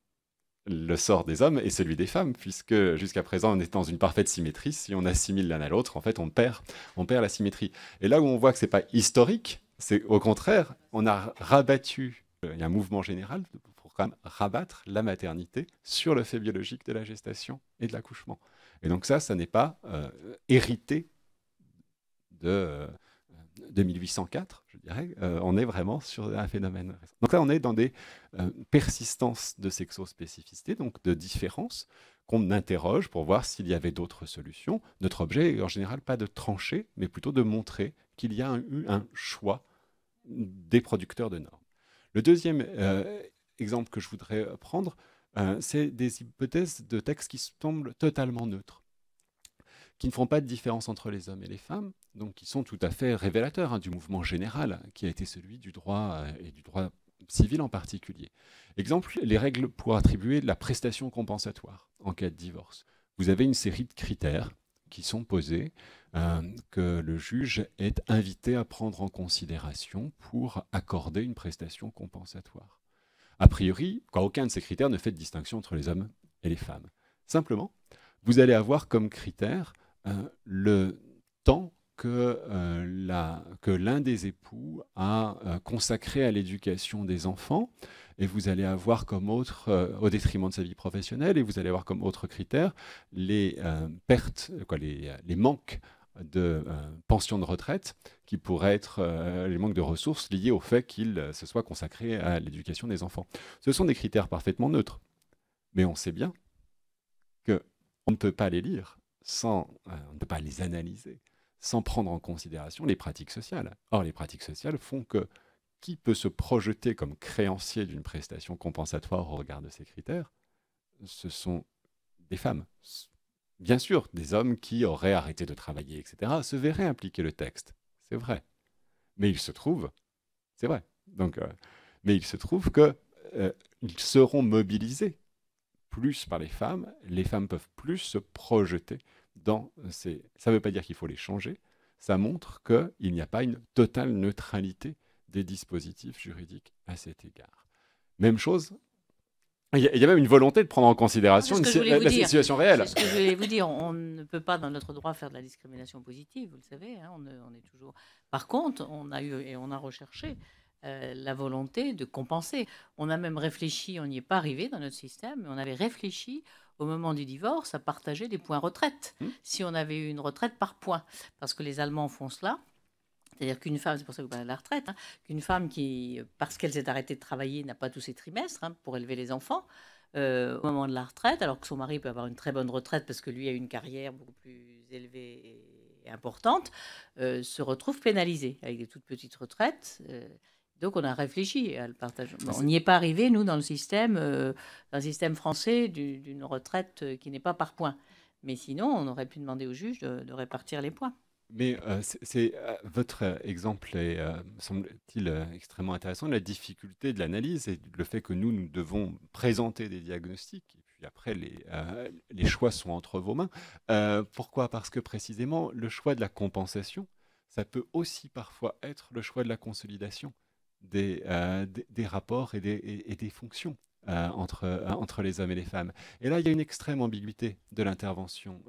le sort des hommes et celui des femmes, puisque jusqu'à présent, on est dans une parfaite symétrie. Si on assimile l'un à l'autre, en fait, on perd la symétrie. Et là où on voit que ce n'est pas historique, c'est au contraire, on a rabattu, il y a un mouvement général pour quand même rabattre la maternité sur le fait biologique de la gestation et de l'accouchement. Et donc ça n'est pas hérité de 1804, je dirais, on est vraiment sur un phénomène. Donc là, on est dans des persistances de sexospécificité, donc de différences, qu'on interroge pour voir s'il y avait d'autres solutions. Notre objet est en général pas de trancher, mais plutôt de montrer qu'il y a eu un choix des producteurs de normes. Le deuxième exemple que je voudrais prendre, c'est des hypothèses de textes qui semblent totalement neutres, qui ne font pas de différence entre les hommes et les femmes, donc qui sont tout à fait révélateurs du mouvement général qui a été celui du droit et du droit civil en particulier. Exemple, les règles pour attribuer la prestation compensatoire en cas de divorce. Vous avez une série de critères qui sont posés, que le juge est invité à prendre en considération pour accorder une prestation compensatoire. A priori, aucun de ces critères ne fait de distinction entre les hommes et les femmes. Simplement, vous allez avoir comme critère le temps que l'un des époux a consacré à l'éducation des enfants, et vous allez avoir comme autre, au détriment de sa vie professionnelle, et vous allez avoir comme autre critère les pertes, les manques de pension de retraite, qui pourraient être les manques de ressources liés au fait qu'il se soit consacré à l'éducation des enfants. Ce sont des critères parfaitement neutres, mais on sait bien qu'on ne peut pas les lire on ne peut pas les analyser sans prendre en considération les pratiques sociales. Or, les pratiques sociales font que qui peut se projeter comme créancier d'une prestation compensatoire au regard de ces critères? Ce sont des femmes. Bien sûr, des hommes qui auraient arrêté de travailler, etc., se verraient appliquer le texte. C'est vrai. Mais il se trouve, c'est vrai. Donc, mais il se trouve qu'ils seront mobilisés plus par les femmes peuvent plus se projeter dans ces... Ça ne veut pas dire qu'il faut les changer, ça montre qu'il n'y a pas une totale neutralité des dispositifs juridiques à cet égard. Même chose, il y a même une volonté de prendre en considération la situation réelle. C'est ce que je voulais vous dire, on ne peut pas dans notre droit faire de la discrimination positive, vous le savez, hein, on est toujours... Par contre, on a eu et on a recherché la volonté de compenser. On a même réfléchi, on n'y est pas arrivé dans notre système, mais on avait réfléchi au moment du divorce à partager des points retraite, si on avait eu une retraite par points. Parce que les Allemands font cela. C'est-à-dire qu'une femme, c'est pour ça que vous parlez de la retraite, hein, qu'une femme qui, parce qu'elle s'est arrêtée de travailler, n'a pas tous ses trimestres pour élever les enfants, au moment de la retraite, alors que son mari peut avoir une très bonne retraite parce que lui a une carrière beaucoup plus élevée et importante, se retrouve pénalisée avec des toutes petites retraites. Donc, on a réfléchi à le partage. Bon, on n'y est pas arrivé, nous, dans le système français, d'une retraite qui n'est pas par points. Mais sinon, on aurait pu demander au juge de répartir les points. Mais votre exemple est, semble-t-il, extrêmement intéressant. La difficulté de l'analyse et le fait que nous devons présenter des diagnostics, et puis après, les choix sont entre vos mains. Pourquoi? Parce que précisément, le choix de la compensation, ça peut aussi parfois être le choix de la consolidation des rapports et des fonctions entre les hommes et les femmes. Et là, il y a une extrême ambiguïté de l'intervention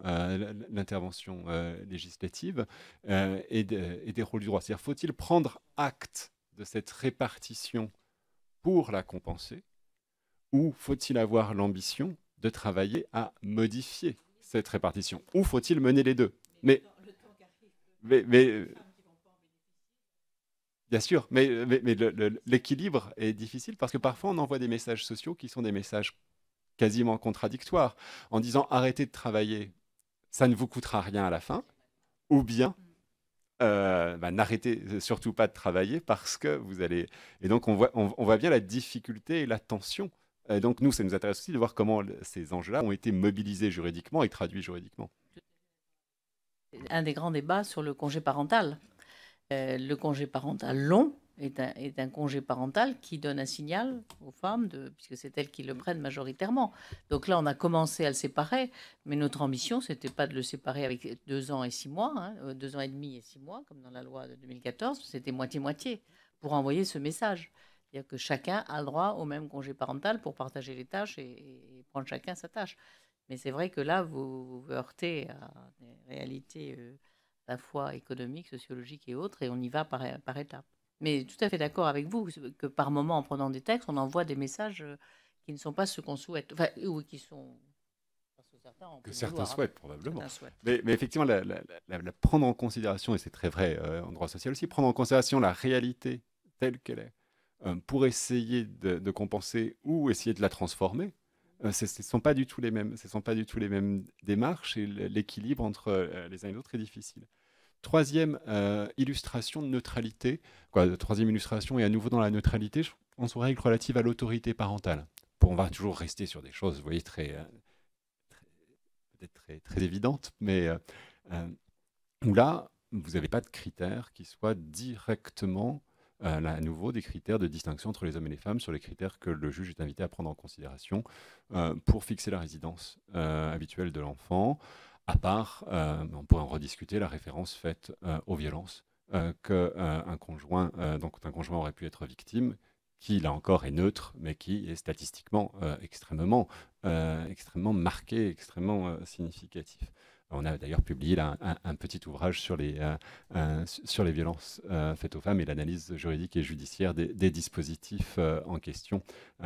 législative et des rôles du droit. C'est-à-dire, faut-il prendre acte de cette répartition pour la compenser, ou faut-il avoir l'ambition de travailler à modifier cette répartition, ou faut-il mener les deux? Mais bien sûr, mais l'équilibre est difficile parce que parfois on envoie des messages sociaux qui sont des messages quasiment contradictoires en disant arrêtez de travailler, ça ne vous coûtera rien à la fin, ou bien n'arrêtez surtout pas de travailler parce que vous allez... Et donc on voit bien la difficulté et la tension. Et donc nous, ça nous intéresse aussi de voir comment ces enjeux-là ont été mobilisés juridiquement et traduits juridiquement. Un des grands débats sur le congé parental. Le congé parental long est un congé parental qui donne un signal aux femmes, puisque c'est elles qui le prennent majoritairement. Donc là, on a commencé à le séparer, mais notre ambition, ce n'était pas de le séparer avec 2 ans et 6 mois, 2 ans et demi et 6 mois, comme dans la loi de 2014, c'était moitié-moitié, pour envoyer ce message. C'est-à-dire que chacun a le droit au même congé parental pour partager les tâches et prendre chacun sa tâche. Mais c'est vrai que là, vous heurtez à des réalités... à la fois économique, sociologique et autres, et on y va par étapes. Mais tout à fait d'accord avec vous, que par moment, en prenant des textes, on envoie des messages qui ne sont pas ceux qu'on souhaite, ou qui sont certains en Que plus certains vouloir, souhaitent probablement. certains souhaitent. Mais effectivement, la prendre en considération, et c'est très vrai en droit social aussi, prendre en considération la réalité telle qu'elle est, pour essayer de compenser ou essayer de la transformer, ce ne sont pas du tout les mêmes, ce sont pas du tout les mêmes démarches, et l'équilibre entre les uns et les autres est difficile. Troisième illustration de neutralité, troisième illustration, et à nouveau dans la neutralité, je pense aux règles relatives à l'autorité parentale. On va toujours rester sur des choses, vous voyez, peut-être très évidentes, mais où là, vous n'avez pas de critères qui soient directement, là, à nouveau, des critères de distinction entre les hommes et les femmes sur les critères que le juge est invité à prendre en considération pour fixer la résidence habituelle de l'enfant, à part, on pourrait en rediscuter, la référence faite aux violences qu'un conjoint, donc un conjoint aurait pu être victime, qui, là encore, est neutre, mais qui est statistiquement extrêmement marqué, extrêmement significatif. On a d'ailleurs publié là, un petit ouvrage sur les violences faites aux femmes et l'analyse juridique et judiciaire des dispositifs en question.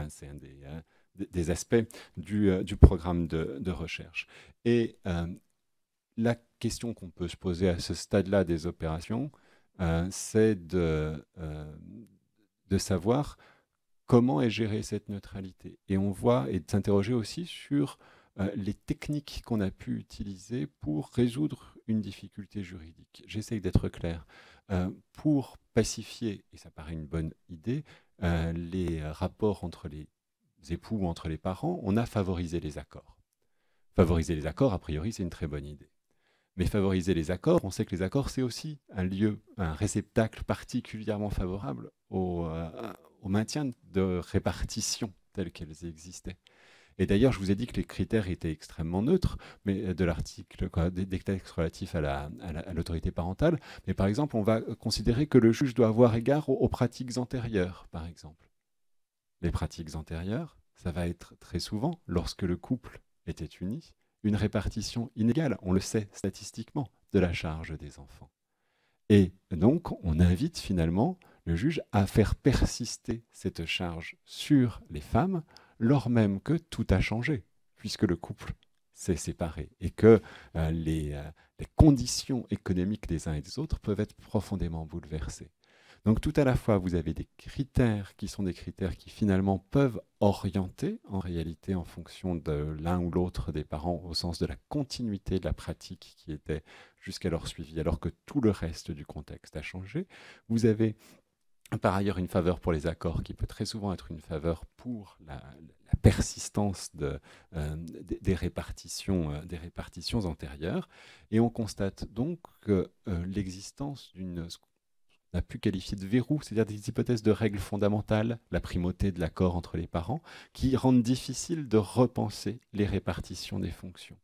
C'est un des aspects du programme de recherche. Et la question qu'on peut se poser à ce stade-là des opérations, c'est de savoir comment est gérée cette neutralité. Et on voit, et de s'interroger aussi sur les techniques qu'on a pu utiliser pour résoudre une difficulté juridique. J'essaye d'être clair. Pour pacifier, et ça paraît une bonne idée, les rapports entre les époux ou entre les parents, on a favorisé les accords. Favoriser les accords, a priori, c'est une très bonne idée. Mais favoriser les accords, on sait que les accords, c'est aussi un lieu, un réceptacle particulièrement favorable au maintien de répartitions telles qu'elles existaient. Et d'ailleurs, je vous ai dit que les critères étaient extrêmement neutres, mais de l'article, des textes relatifs à l'autorité parentale. Mais par exemple, on va considérer que le juge doit avoir égard aux pratiques antérieures, par exemple. Les pratiques antérieures, ça va être très souvent, lorsque le couple était uni, une répartition inégale, on le sait statistiquement, de la charge des enfants. Et donc, on invite finalement le juge à faire persister cette charge sur les femmes, lors même que tout a changé, puisque le couple s'est séparé et que les conditions économiques des uns et des autres peuvent être profondément bouleversées. Donc tout à la fois, vous avez des critères qui sont des critères qui finalement peuvent orienter en réalité en fonction de l'un ou l'autre des parents au sens de la continuité de la pratique qui était jusqu'alors suivie alors que tout le reste du contexte a changé. Vous avez par ailleurs une faveur pour les accords qui peut très souvent être une faveur pour la persistance des répartitions antérieures. Et on constate donc que l'existence d'une on a pu qualifier de verrou, c'est-à-dire des hypothèses de règles fondamentales, la primauté de l'accord entre les parents, qui rendent difficile de repenser les répartitions des fonctions.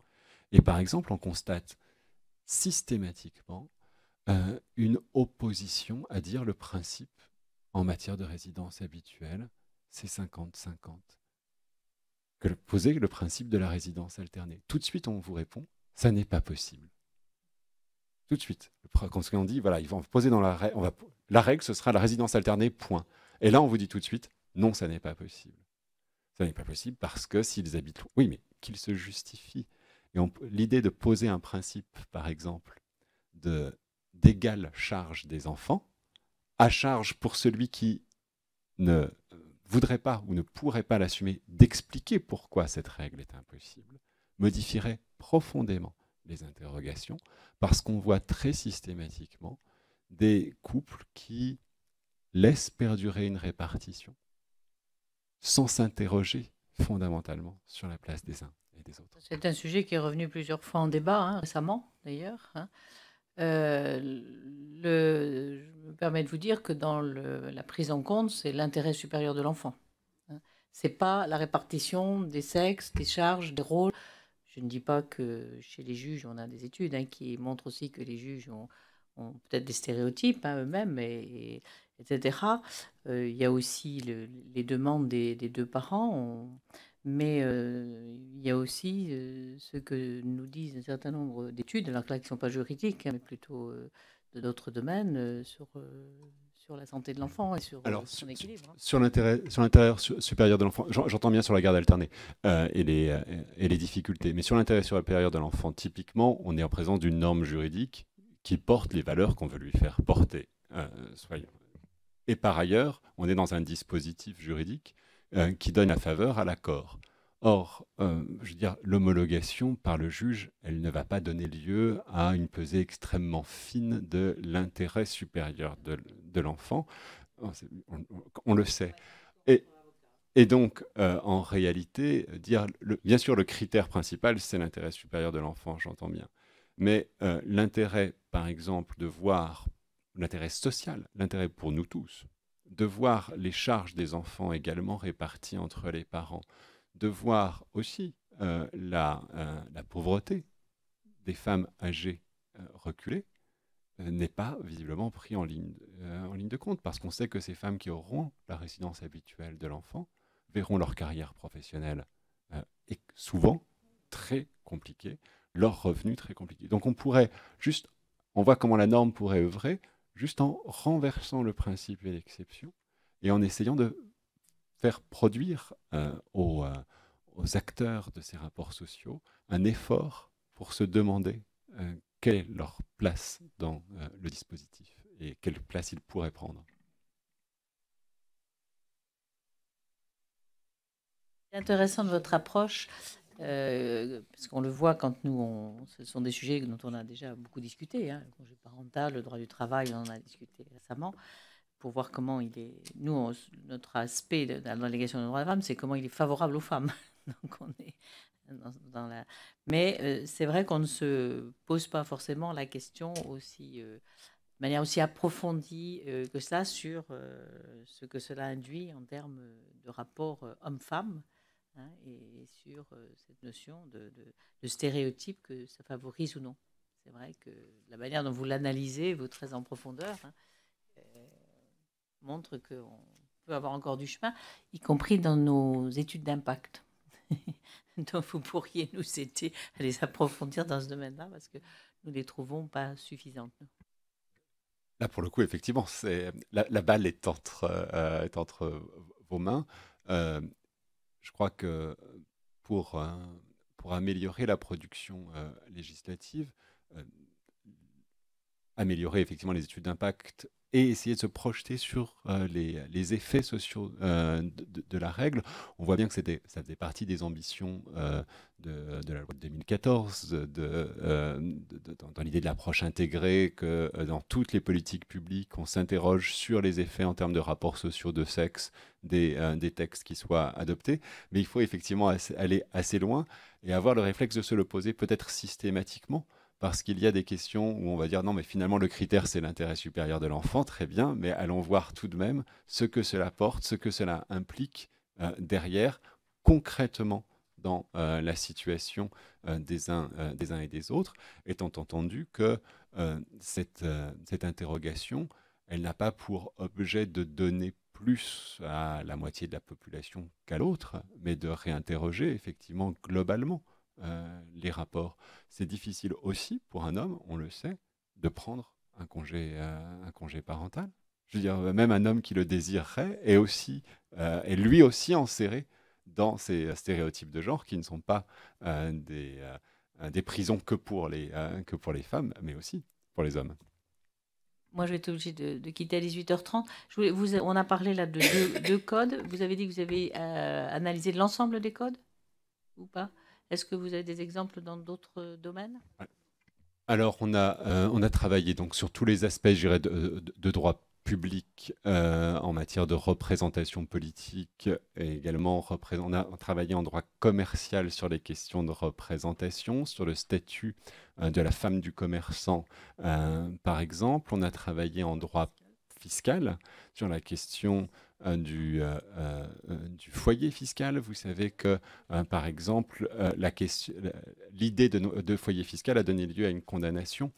Et par exemple, on constate systématiquement une opposition à dire le principe en matière de résidence habituelle, c'est 50-50. Poser le principe de la résidence alternée. Tout de suite, on vous répond, ça n'est pas possible. Tout de suite. Quand on dit, voilà, ils vont poser dans la règle, la règle, ce sera la résidence alternée, point. Et là, on vous dit tout de suite, non, ça n'est pas possible. Ça n'est pas possible parce que s'ils habitent... Oui, mais qu'ils se justifient. Et l'idée de poser un principe, par exemple, d'égale charge des enfants, à charge pour celui qui ne voudrait pas ou ne pourrait pas l'assumer, d'expliquer pourquoi cette règle est impossible, modifierait profondément les interrogations, parce qu'on voit très systématiquement des couples qui laissent perdurer une répartition sans s'interroger fondamentalement sur la place des uns et des autres. C'est un sujet qui est revenu plusieurs fois en débat, récemment d'ailleurs. Je me permets de vous dire que dans la prise en compte, c'est l'intérêt supérieur de l'enfant. Ce n'est pas la répartition des sexes, des charges, des rôles. Je ne dis pas que chez les juges, on a des études qui montrent aussi que les juges ont peut-être des stéréotypes eux-mêmes, etc. Il y a aussi les demandes des deux parents, mais il y a aussi ce que nous disent un certain nombre d'études, alors que là, qui ne sont pas juridiques, mais plutôt de d'autres domaines, sur la santé de l'enfant et sur Alors, son équilibre. sur l'intérêt supérieur de l'enfant, j'entends bien sur la garde alternée et les difficultés, mais sur l'intérêt supérieur de l'enfant, typiquement, on est en présence d'une norme juridique qui porte les valeurs qu'on veut lui faire porter. Et par ailleurs, on est dans un dispositif juridique qui donne la faveur à l'accord. Or, je veux dire, l'homologation par le juge, elle ne va pas donner lieu à une pesée extrêmement fine de l'intérêt supérieur de l'enfant. On le sait. Et donc, en réalité, bien sûr, le critère principal, c'est l'intérêt supérieur de l'enfant, j'entends bien. Mais l'intérêt, par exemple, de voir l'intérêt social, l'intérêt pour nous tous, de voir les charges des enfants également réparties entre les parents, de voir aussi la pauvreté des femmes âgées reculées, n'est pas visiblement pris en ligne de compte, parce qu'on sait que ces femmes qui auront la résidence habituelle de l'enfant verront leur carrière professionnelle et souvent très compliquée, leurs revenus très compliqués. Donc on voit comment la norme pourrait œuvrer juste en renversant le principe et l'exception et en essayant de faire produire aux acteurs de ces rapports sociaux un effort pour se demander quelle est leur place dans le dispositif et quelle place ils pourraient prendre. C'est intéressant de votre approche, parce qu'on le voit quand ce sont des sujets dont on a déjà beaucoup discuté, hein, le congé parental, le droit du travail, on en a discuté récemment, pour voir comment il est... notre aspect de la délégation des droits des femmes, c'est comment il est favorable aux femmes. Donc on est Mais c'est vrai qu'on ne se pose pas forcément la question aussi, de manière aussi approfondie que ça sur ce que cela induit en termes de rapport homme-femme, hein, et sur cette notion de stéréotype que ça favorise ou non. C'est vrai que la manière dont vous l'analysez, vous très en profondeur, hein, montre qu'on peut avoir encore du chemin, y compris dans nos études d'impact. Donc vous pourriez nous aider à les approfondir dans ce domaine-là, parce que nous ne les trouvons pas suffisantes. Là, pour le coup, effectivement, la balle est entre vos mains. Je crois que pour améliorer la production législative, améliorer effectivement les études d'impact et essayer de se projeter sur les effets sociaux de la règle. On voit bien que ça faisait partie des ambitions de la loi de 2014, dans l'idée de l'approche intégrée, que dans toutes les politiques publiques, on s'interroge sur les effets en termes de rapports sociaux de sexe des textes qui soient adoptés. Mais il faut effectivement aller assez loin et avoir le réflexe de se le poser peut-être systématiquement, parce qu'il y a des questions où on va dire non, mais finalement le critère c'est l'intérêt supérieur de l'enfant, très bien, mais allons voir tout de même ce que cela porte, ce que cela implique derrière, concrètement dans la situation des uns et des autres, étant entendu que cette interrogation, elle n'a pas pour objet de donner plus à la moitié de la population qu'à l'autre, mais de réinterroger effectivement globalement les rapports. C'est difficile aussi pour un homme, on le sait, de prendre un congé parental. Je veux dire, même un homme qui le désirerait est lui aussi enserré dans ces stéréotypes de genre qui ne sont pas des prisons que pour les femmes, mais aussi pour les hommes. Moi, je vais être obligée de quitter à 18h30. On a parlé là de deux codes. Vous avez dit que vous avez analysé l'ensemble des codes ou pas? Est-ce que vous avez des exemples dans d'autres domaines? Alors, on a travaillé donc sur tous les aspects, je dirais, de droit public en matière de représentation politique, et également on a travaillé en droit commercial sur les questions de représentation, sur le statut de la femme du commerçant, par exemple. On a travaillé en droit fiscal sur la question du foyer fiscal. Vous savez que, par exemple, l'idée de foyer fiscal a donné lieu à une condamnation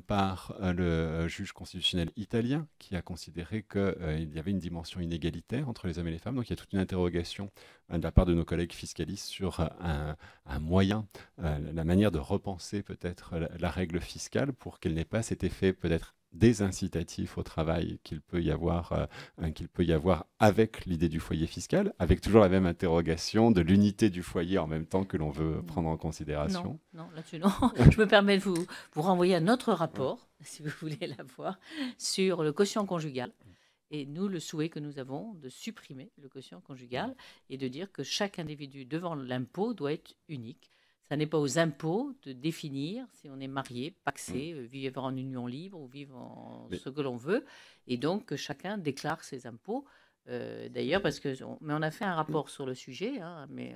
par le juge constitutionnel italien qui a considéré qu'il y avait une dimension inégalitaire entre les hommes et les femmes. Donc il y a toute une interrogation de la part de nos collègues fiscalistes sur un moyen, la manière de repenser peut-être la règle fiscale pour qu'elle n'ait pas cet effet peut-être des incitatifs au travail qu'il peut y avoir, avec l'idée du foyer fiscal, avec toujours la même interrogation de l'unité du foyer en même temps que l'on veut prendre en considération. Non, là-dessus, non. Je me permets de vous renvoyer à notre rapport, si vous voulez l'avoir, sur le quotient conjugal. Et nous, le souhait que nous avons de supprimer le quotient conjugal et de dire que chaque individu devant l'impôt doit être unique. Ça n'est pas aux impôts de définir si on est marié, pacsé, vivre en union libre ou vivre en ce que l'on veut. Et donc, que chacun déclare ses impôts. D'ailleurs, mais on a fait un rapport sur le sujet, hein, mais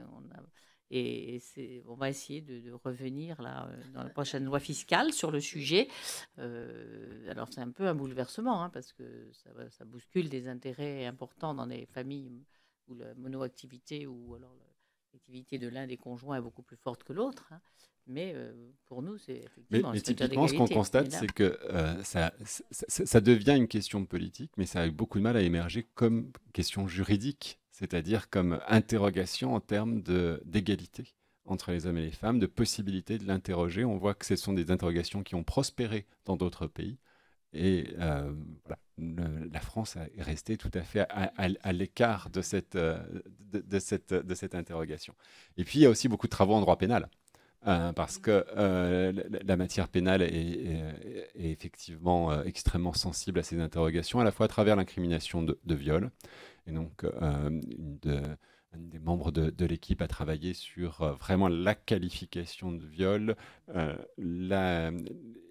on va essayer de revenir là, dans la prochaine loi fiscale sur le sujet. Alors, c'est un peu un bouleversement, hein, parce que ça bouscule des intérêts importants dans les familles où la monoactivité ou alors l'activité de l'un des conjoints est beaucoup plus forte que l'autre. Hein. Mais pour nous, c'est effectivement... Mais typiquement, ce qu'on constate, c'est que ça devient une question politique, mais ça a eu beaucoup de mal à émerger comme question juridique, c'est-à-dire comme interrogation en termes d'égalité entre les hommes et les femmes, de possibilité de l'interroger. On voit que ce sont des interrogations qui ont prospéré dans d'autres pays. Et voilà, la France est restée tout à fait à l'écart de cette interrogation. Et puis, il y a aussi beaucoup de travaux en droit pénal. Parce que la matière pénale est effectivement extrêmement sensible à ces interrogations, à la fois à travers l'incrimination de viol. Et donc, un des membres de l'équipe a travaillé sur vraiment la qualification de viol,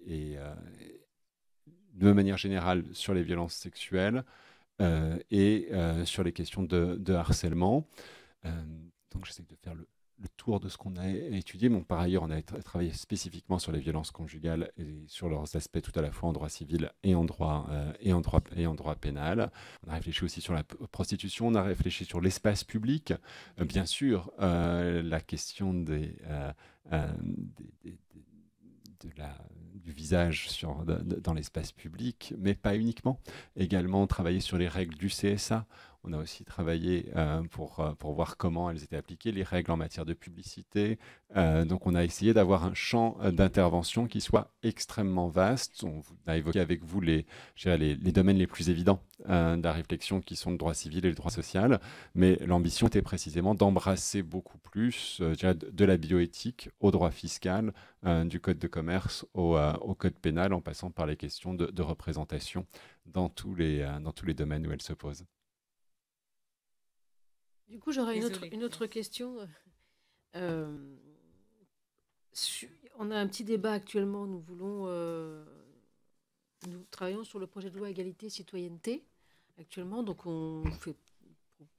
et de manière générale sur les violences sexuelles et sur les questions de harcèlement. Donc, j'essaie de faire le tour de ce qu'on a étudié. Bon, par ailleurs, on a travaillé spécifiquement sur les violences conjugales et sur leurs aspects tout à la fois en droit civil et en droit pénal. On a réfléchi aussi sur la prostitution, on a réfléchi sur l'espace public. Bien sûr, la question du visage dans l'espace public, mais pas uniquement. Également, travailler sur les règles du CSA. On a aussi travaillé pour voir comment elles étaient appliquées, les règles en matière de publicité. Donc, on a essayé d'avoir un champ d'intervention qui soit extrêmement vaste. On a évoqué avec vous les domaines les plus évidents de la réflexion, qui sont le droit civil et le droit social. Mais l'ambition était précisément d'embrasser beaucoup plus de la bioéthique au droit fiscal, du code de commerce au code pénal, en passant par les questions de représentation dans tous les domaines où elles se posent. Du coup, j'aurais une autre question. On a un petit débat actuellement. Nous travaillons sur le projet de loi égalité citoyenneté actuellement. Donc,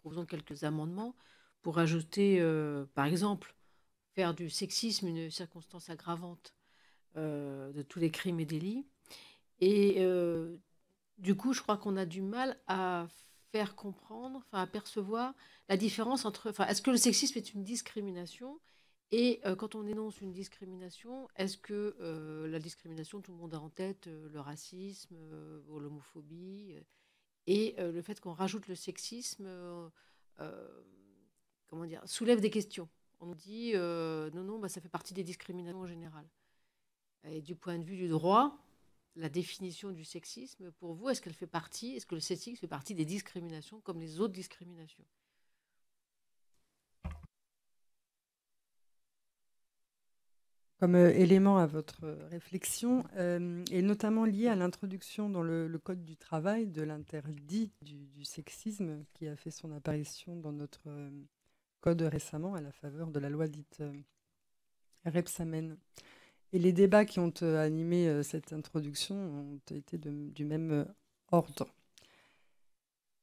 proposons quelques amendements pour ajouter, par exemple, faire du sexisme une circonstance aggravante de tous les crimes et délits. Et du coup, je crois qu'on a du mal à faire comprendre, à percevoir la différence entre... est-ce que le sexisme est une discrimination ? Et quand on énonce une discrimination, est-ce que la discrimination, tout le monde a en tête le racisme, l'homophobie, et le fait qu'on rajoute le sexisme, soulève des questions. On nous dit, non, ça fait partie des discriminations en général. Et du point de vue du droit, la définition du sexisme, pour vous, est-ce que le sexisme fait partie des discriminations comme les autres discriminations ? Comme élément à votre réflexion, et notamment lié à l'introduction dans le Code du travail de l'interdit du sexisme qui a fait son apparition dans notre Code récemment à la faveur de la loi dite Rebsamen. Et les débats qui ont animé cette introduction ont été du même ordre.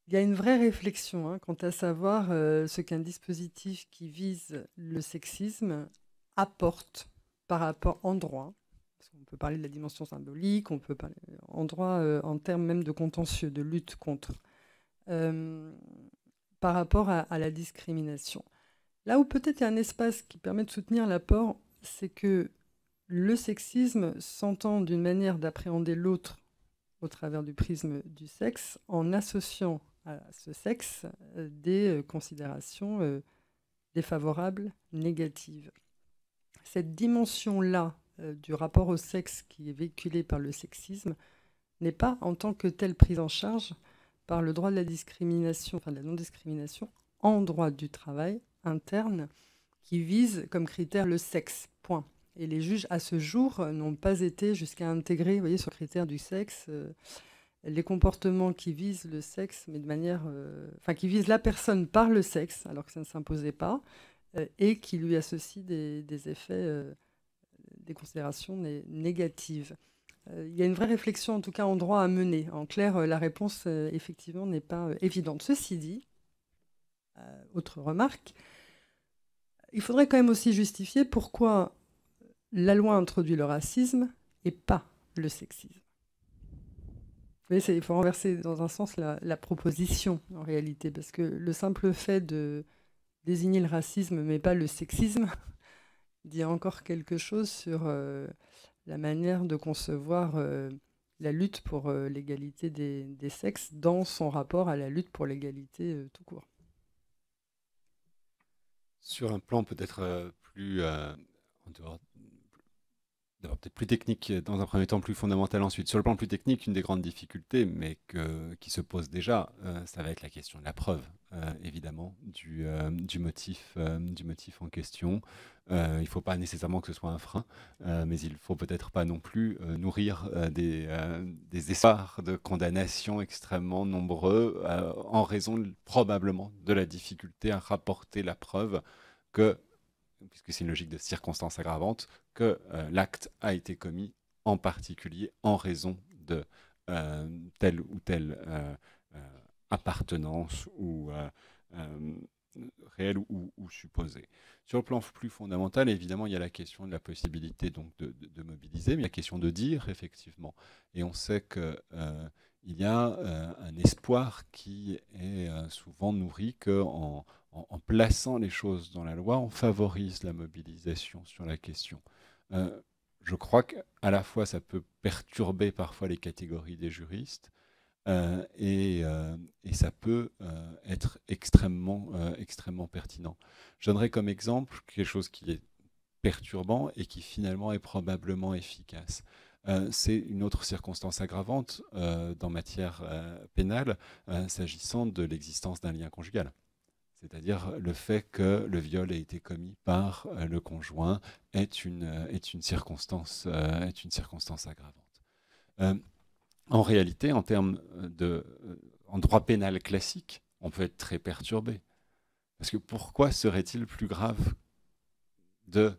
Il y a une vraie réflexion quant à savoir ce qu'un dispositif qui vise le sexisme apporte par rapport en droit. Parce qu'on peut parler de la dimension symbolique, on peut parler en droit en termes même de contentieux, de lutte contre, par rapport à la discrimination. Là où peut-être il y a un espace qui permet de soutenir l'apport, c'est que le sexisme s'entend d'une manière d'appréhender l'autre au travers du prisme du sexe, en associant à ce sexe des considérations défavorables, négatives. Cette dimension-là du rapport au sexe qui est véhiculée par le sexisme n'est pas en tant que telle prise en charge par le droit de la discrimination, enfin de la non-discrimination, en droit du travail interne, qui vise comme critère le sexe, point. Et les juges, à ce jour, n'ont pas été jusqu'à intégrer, vous voyez, sur le critère du sexe, les comportements qui visent le sexe, mais de manière... Enfin, qui visent la personne par le sexe, alors que ça ne s'imposait pas, et qui lui associent des effets, des considérations négatives. Il y a une vraie réflexion, en tout cas en droit, à mener. En clair, la réponse, effectivement, n'est pas évidente. Ceci dit, autre remarque, il faudrait quand même aussi justifier pourquoi la loi introduit le racisme et pas le sexisme. Vous voyez, il faut renverser dans un sens la proposition, en réalité, parce que le simple fait de désigner le racisme, mais pas le sexisme, dit encore quelque chose sur la manière de concevoir la lutte pour l'égalité des sexes dans son rapport à la lutte pour l'égalité tout court. Sur un plan peut-être plus en dehors, d'abord peut-être plus technique dans un premier temps, plus fondamental ensuite. Sur le plan plus technique, une des grandes difficultés, mais qui se pose déjà, ça va être la question de la preuve, évidemment, du motif en question. Il ne faut pas nécessairement que ce soit un frein, mais il ne faut peut-être pas non plus nourrir des espoirs de condamnation extrêmement nombreux en raison probablement de la difficulté à rapporter la preuve que, puisque c'est une logique de circonstances aggravantes, que l'acte a été commis en particulier en raison de telle ou telle appartenance ou réelle ou supposée. Sur le plan plus fondamental, évidemment, il y a la question de la possibilité donc, de mobiliser, mais la question de dire, effectivement. Et on sait qu'il y a un espoir qui est souvent nourri qu'en en plaçant les choses dans la loi, on favorise la mobilisation sur la question. Je crois qu'à la fois, ça peut perturber parfois les catégories des juristes et ça peut être extrêmement pertinent. Je donnerai comme exemple quelque chose qui est perturbant et qui finalement est probablement efficace. C'est une autre circonstance aggravante dans matière pénale s'agissant de l'existence d'un lien conjugal. C'est-à-dire le fait que le viol ait été commis par le conjoint est une circonstance aggravante. En réalité, en droit pénal classique, on peut être très perturbé. Parce que pourquoi serait-il plus grave de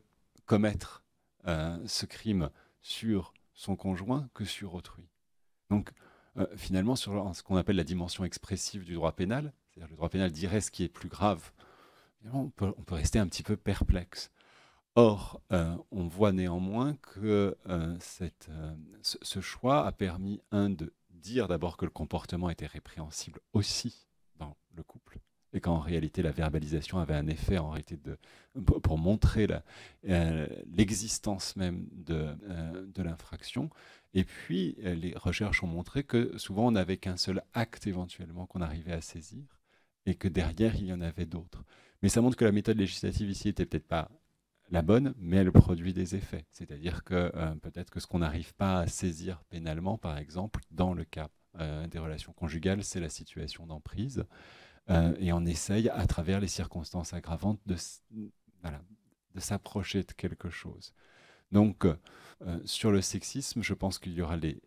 commettre ce crime sur son conjoint que sur autrui? Donc, finalement, sur ce qu'on appelle la dimension expressive du droit pénal, c'est-à-dire le droit pénal dirait ce qui est plus grave, on peut rester un petit peu perplexe. Or, on voit néanmoins que ce choix a permis, de dire d'abord que le comportement était répréhensible aussi dans le couple, et qu'en réalité, la verbalisation avait un effet en réalité pour montrer l'existence même de l'infraction. Et puis, les recherches ont montré que souvent, on n'avait qu'un seul acte éventuellement qu'on arrivait à saisir, et que derrière, il y en avait d'autres. Mais ça montre que la méthode législative ici n'était peut-être pas la bonne, mais elle produit des effets. C'est-à-dire que peut-être que ce qu'on n'arrive pas à saisir pénalement, par exemple, dans le cas des relations conjugales, c'est la situation d'emprise. Et on essaye, à travers les circonstances aggravantes, de s'approcher de quelque chose. Donc, sur le sexisme, je pense qu'il y aura des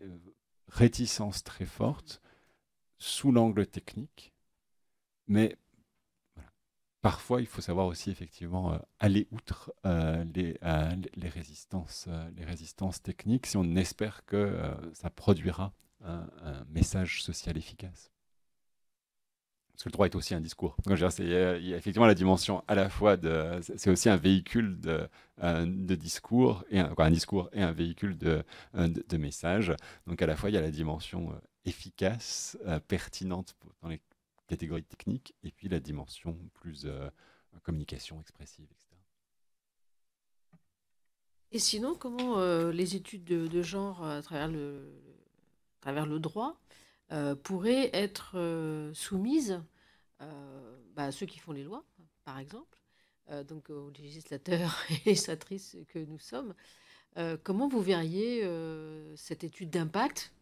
réticences très fortes sous l'angle technique, mais parfois, il faut savoir aussi effectivement aller outre les résistances techniques si on espère que ça produira un message social efficace. Parce que le droit est aussi un discours. Donc, il y a effectivement la dimension à la fois c'est aussi un véhicule de discours, un discours et un véhicule de message. Donc à la fois, il y a la dimension efficace, pertinente dans les catégories techniques, et puis la dimension plus communication expressive, etc. Et sinon, comment les études de genre à travers le droit pourraient être soumises à ceux qui font les lois, par exemple, donc aux législateurs et législatrices que nous sommes. Comment vous verriez cette étude d'impact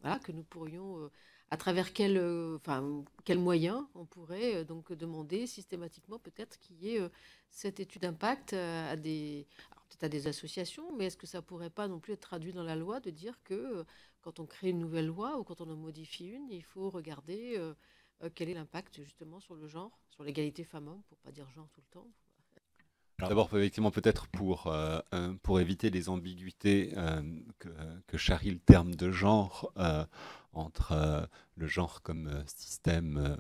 voilà, que nous pourrions, à travers quels moyens on pourrait donc demander systématiquement peut-être qu'il y ait cette étude d'impact alors peut-être à des associations, mais est-ce que ça pourrait pas non plus être traduit dans la loi de dire que quand on crée une nouvelle loi ou quand on en modifie une, il faut regarder quel est l'impact justement sur le genre, sur l'égalité femmes-hommes, pour pas dire genre tout le temps. D'abord, effectivement, peut-être pour éviter les ambiguïtés que charrie le terme de genre entre le genre comme système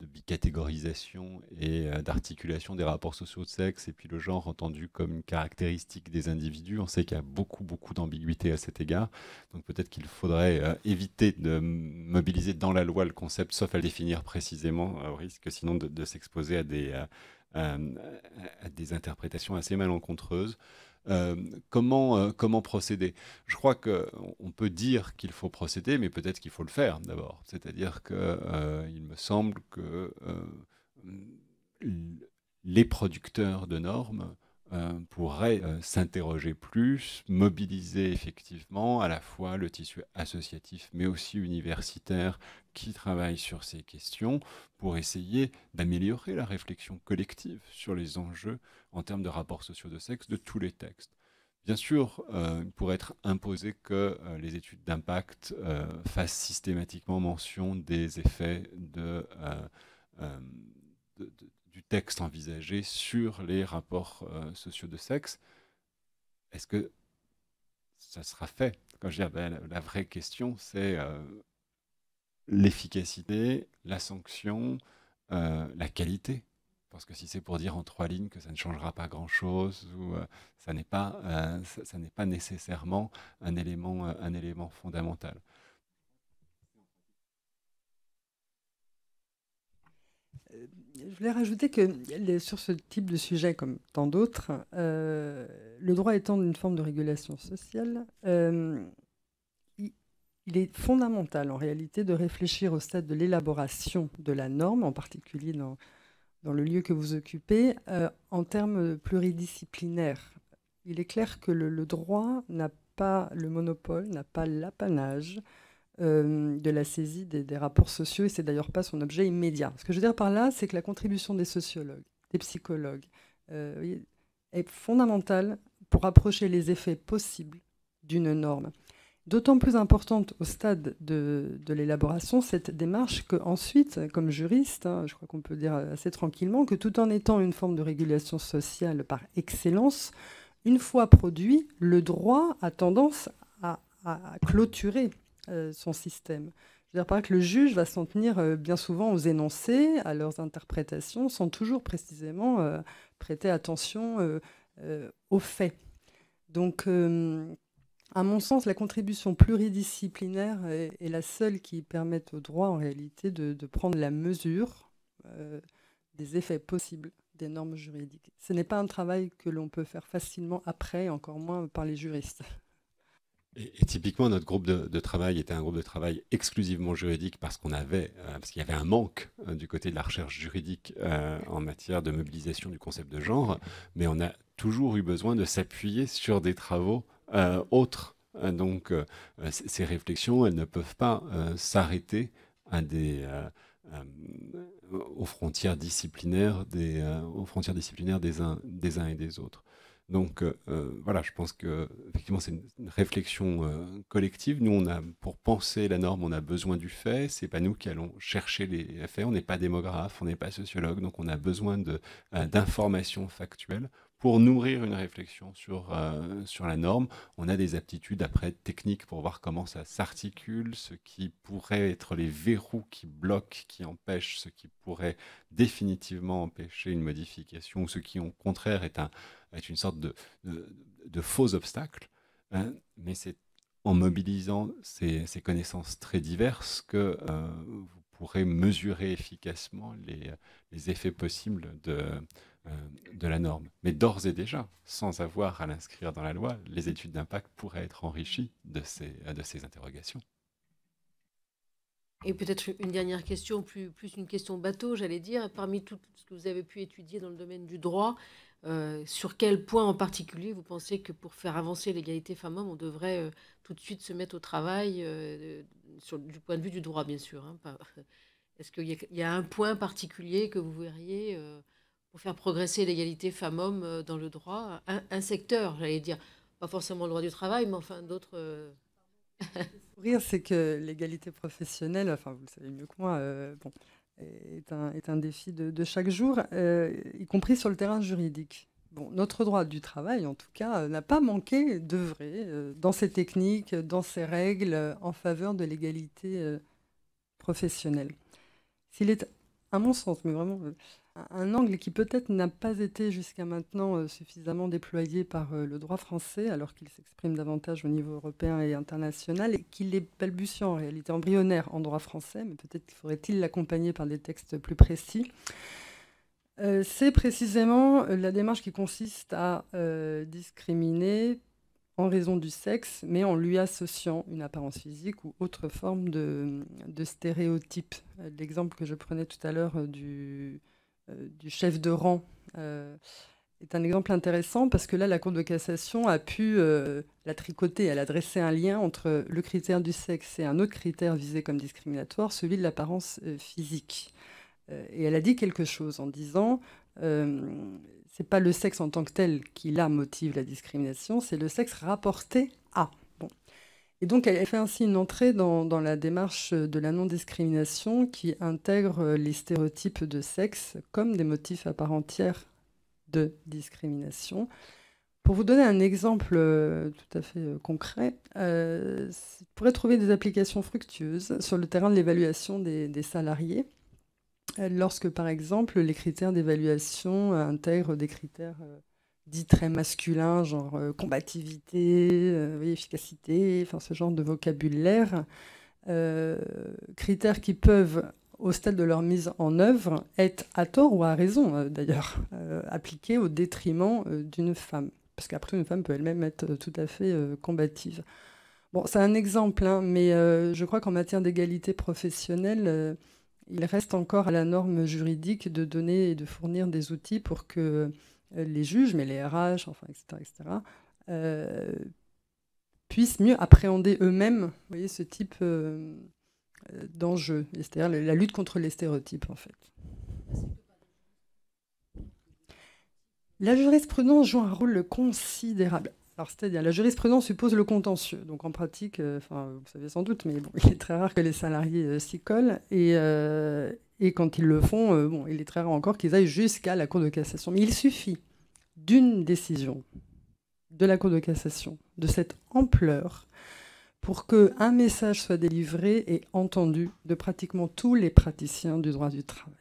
de bicatégorisation et d'articulation des rapports sociaux de sexe, et puis le genre entendu comme une caractéristique des individus. On sait qu'il y a beaucoup, beaucoup d'ambiguïtés à cet égard. Donc peut-être qu'il faudrait éviter de mobiliser dans la loi le concept, sauf à le définir précisément, au risque sinon de s'exposer à des interprétations assez malencontreuses. Comment procéder? Je crois qu'on peut dire qu'il faut procéder, mais peut-être qu'il faut le faire d'abord. C'est-à-dire qu'il me semble que les producteurs de normes pourraient s'interroger plus, mobiliser effectivement à la fois le tissu associatif, mais aussi universitaire qui travaille sur ces questions pour essayer d'améliorer la réflexion collective sur les enjeux en termes de rapports sociaux de sexe de tous les textes. Bien sûr, il pourrait être imposé que les études d'impact fassent systématiquement mention des effets du texte envisagé sur les rapports sociaux de sexe. Est-ce que ça sera fait? Quand je dis, la vraie question, c'est l'efficacité, la sanction, la qualité. Parce que si c'est pour dire en 3 lignes que ça ne changera pas grand-chose, ou ça n'est pas nécessairement un élément fondamental. Je voulais rajouter que sur ce type de sujet, comme tant d'autres, le droit étant une forme de régulation sociale, il est fondamental en réalité de réfléchir au stade de l'élaboration de la norme, en particulier dans le lieu que vous occupez, en termes pluridisciplinaires. Il est clair que le droit n'a pas le monopole, n'a pas l'apanage de la saisie des rapports sociaux, et c'est d'ailleurs pas son objet immédiat. Ce que je veux dire par là, c'est que la contribution des sociologues, des psychologues, est fondamentale pour approcher les effets possibles d'une norme. D'autant plus importante au stade de l'élaboration, cette démarche, qu'ensuite, comme juriste, je crois qu'on peut dire assez tranquillement, que tout en étant une forme de régulation sociale par excellence, une fois produit, le droit a tendance à clôturer son système. Je veux dire par là que le juge va s'en tenir bien souvent aux énoncés, à leurs interprétations, sans toujours précisément prêter attention aux faits. Donc, à mon sens, la contribution pluridisciplinaire est la seule qui permette au droit, en réalité, de prendre la mesure des effets possibles des normes juridiques. Ce n'est pas un travail que l'on peut faire facilement après, encore moins par les juristes. Et typiquement, notre groupe de travail était un groupe de travail exclusivement juridique parce qu'il y avait un manque du côté de la recherche juridique en matière de mobilisation du concept de genre, mais on a toujours eu besoin de s'appuyer sur des travaux autres. Donc, ces réflexions, elles ne peuvent pas s'arrêter aux frontières disciplinaires des uns et des autres. Donc voilà, je pense que effectivement c'est une réflexion collective. Nous, pour penser la norme, on a besoin du fait. C'est pas nous qui allons chercher les faits. On n'est pas démographe, on n'est pas sociologue, donc on a besoin d'informations factuelles pour nourrir une réflexion sur la norme. On a des aptitudes après techniques pour voir comment ça s'articule, ce qui pourrait être les verrous qui bloquent, qui empêchent, ce qui pourrait définitivement empêcher une modification, ou ce qui au contraire est une sorte de faux obstacle. Mais c'est en mobilisant ces connaissances très diverses que vous pourrez mesurer efficacement les effets possibles de la norme. Mais d'ores et déjà, sans avoir à l'inscrire dans la loi, les études d'impact pourraient être enrichies de ces interrogations. Et peut-être une dernière question, plus une question bateau, j'allais dire. Parmi tout ce que vous avez pu étudier dans le domaine du droit, sur quel point en particulier vous pensez que pour faire avancer l'égalité femmes-hommes, on devrait tout de suite se mettre au travail, du point de vue du droit, bien sûr, hein, est-ce qu'il y a un point particulier que vous verriez pour faire progresser l'égalité femmes-hommes dans le droit, un secteur, j'allais dire, pas forcément le droit du travail, mais enfin d'autres... Rire, c'est que l'égalité professionnelle, enfin vous le savez mieux que moi, bon, est un défi de chaque jour, y compris sur le terrain juridique. Bon, notre droit du travail, en tout cas, n'a pas manqué d'œuvrer dans ses techniques, dans ses règles, en faveur de l'égalité professionnelle. S'il est, à mon sens, mais vraiment un angle qui peut-être n'a pas été jusqu'à maintenant suffisamment déployé par le droit français, alors qu'il s'exprime davantage au niveau européen et international, et qu'il est balbutiant en réalité, embryonnaire en droit français, mais peut-être faudrait-il l'accompagner par des textes plus précis. C'est précisément la démarche qui consiste à discriminer en raison du sexe, mais en lui associant une apparence physique ou autre forme de stéréotype. L'exemple que je prenais tout à l'heure du chef de rang est un exemple intéressant parce que là, la Cour de cassation a pu la tricoter. Elle a dressé un lien entre le critère du sexe et un autre critère visé comme discriminatoire, celui de l'apparence physique. Et elle a dit quelque chose en disant c'est pas le sexe en tant que tel qui là motive la discrimination, c'est le sexe rapporté à. Bon. Et donc elle fait ainsi une entrée dans la démarche de la non-discrimination qui intègre les stéréotypes de sexe comme des motifs à part entière de discrimination. Pour vous donner un exemple tout à fait concret, vous pourrez trouver des applications fructueuses sur le terrain de l'évaluation des salariés. Lorsque, par exemple, les critères d'évaluation intègrent des critères dits très masculins, genre combativité, efficacité, enfin, ce genre de vocabulaire, critères qui peuvent, au stade de leur mise en œuvre, être à tort ou à raison, d'ailleurs, appliqués au détriment d'une femme. Parce qu'après, une femme peut elle-même être tout à fait combative. Bon, c'est un exemple, hein, mais je crois qu'en matière d'égalité professionnelle, il reste encore à la norme juridique de donner et de fournir des outils pour que les juges, mais les RH, enfin, etc., puissent mieux appréhender eux-mêmes, vous voyez, ce type d'enjeu, c'est-à-dire la lutte contre les stéréotypes, en fait. La jurisprudence joue un rôle considérable. Alors, c'est-à-dire, la jurisprudence suppose le contentieux. Donc, en pratique, vous savez sans doute, mais bon, il est très rare que les salariés s'y collent. Et quand ils le font, bon, il est très rare encore qu'ils aillent jusqu'à la Cour de cassation. Mais il suffit d'une décision de la Cour de cassation de cette ampleur pour qu'un message soit délivré et entendu de pratiquement tous les praticiens du droit du travail.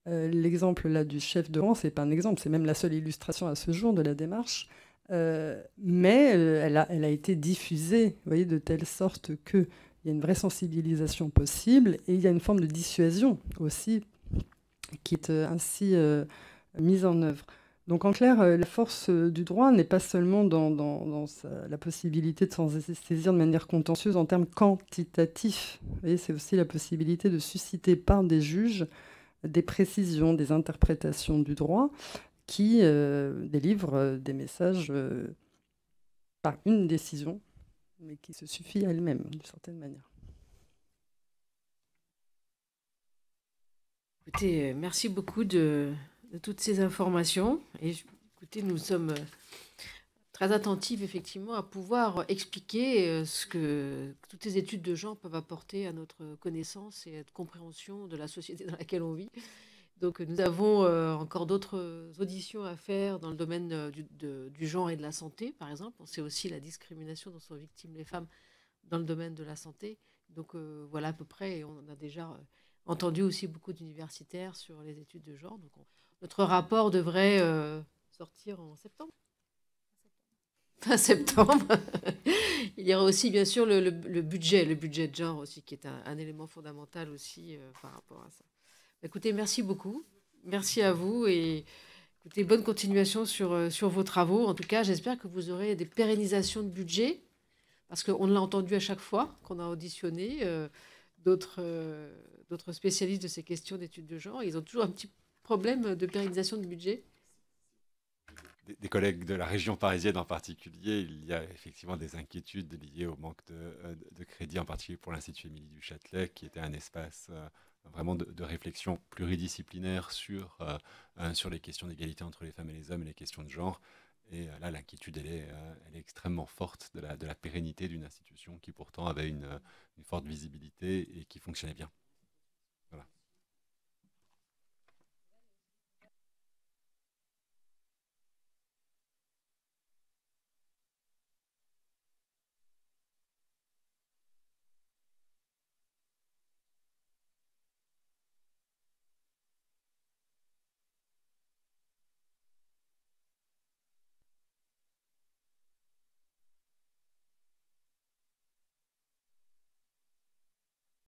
L'exemple là du chef de rang, ce n'est pas un exemple, c'est même la seule illustration à ce jour de la démarche. Mais elle a été diffusée, vous voyez, de telle sorte qu'il y a une vraie sensibilisation possible et il y a une forme de dissuasion aussi qui est ainsi mise en œuvre. Donc en clair, la force du droit n'est pas seulement dans la possibilité de s'en saisir de manière contentieuse en termes quantitatifs. Vous voyez, c'est aussi la possibilité de susciter par des juges des précisions, des interprétations du droit qui délivre des messages par une décision, mais qui se suffit à elle-même, d'une certaine manière. Écoutez, merci beaucoup de toutes ces informations. Et écoutez, nous sommes très attentifs, effectivement, à pouvoir expliquer ce que toutes ces études de genre peuvent apporter à notre connaissance et à notre compréhension de la société dans laquelle on vit. Donc, nous avons encore d'autres auditions à faire dans le domaine du genre et de la santé, par exemple. On sait aussi la discrimination dont sont victimes les femmes dans le domaine de la santé. Donc, voilà à peu près. Et on a déjà entendu aussi beaucoup d'universitaires sur les études de genre. Donc, notre rapport devrait sortir en septembre. Fin septembre. Il y aura aussi, bien sûr, le budget de genre aussi, qui est un élément fondamental aussi par rapport à ça. Écoutez, merci beaucoup. Merci à vous et écoutez, bonne continuation sur vos travaux. En tout cas, j'espère que vous aurez des pérennisations de budget parce qu'on l'a entendu à chaque fois qu'on a auditionné. d'autres spécialistes de ces questions d'études de genre. Ils ont toujours un petit problème de pérennisation de budget. Des collègues de la région parisienne en particulier, il y a effectivement des inquiétudes liées au manque de crédit, en particulier pour l'Institut Émilie du Châtelet, qui était un espace vraiment de réflexion pluridisciplinaire sur les questions d'égalité entre les femmes et les hommes et les questions de genre. Et là, l'inquiétude, elle est extrêmement forte de la pérennité d'une institution qui pourtant avait une forte visibilité et qui fonctionnait bien.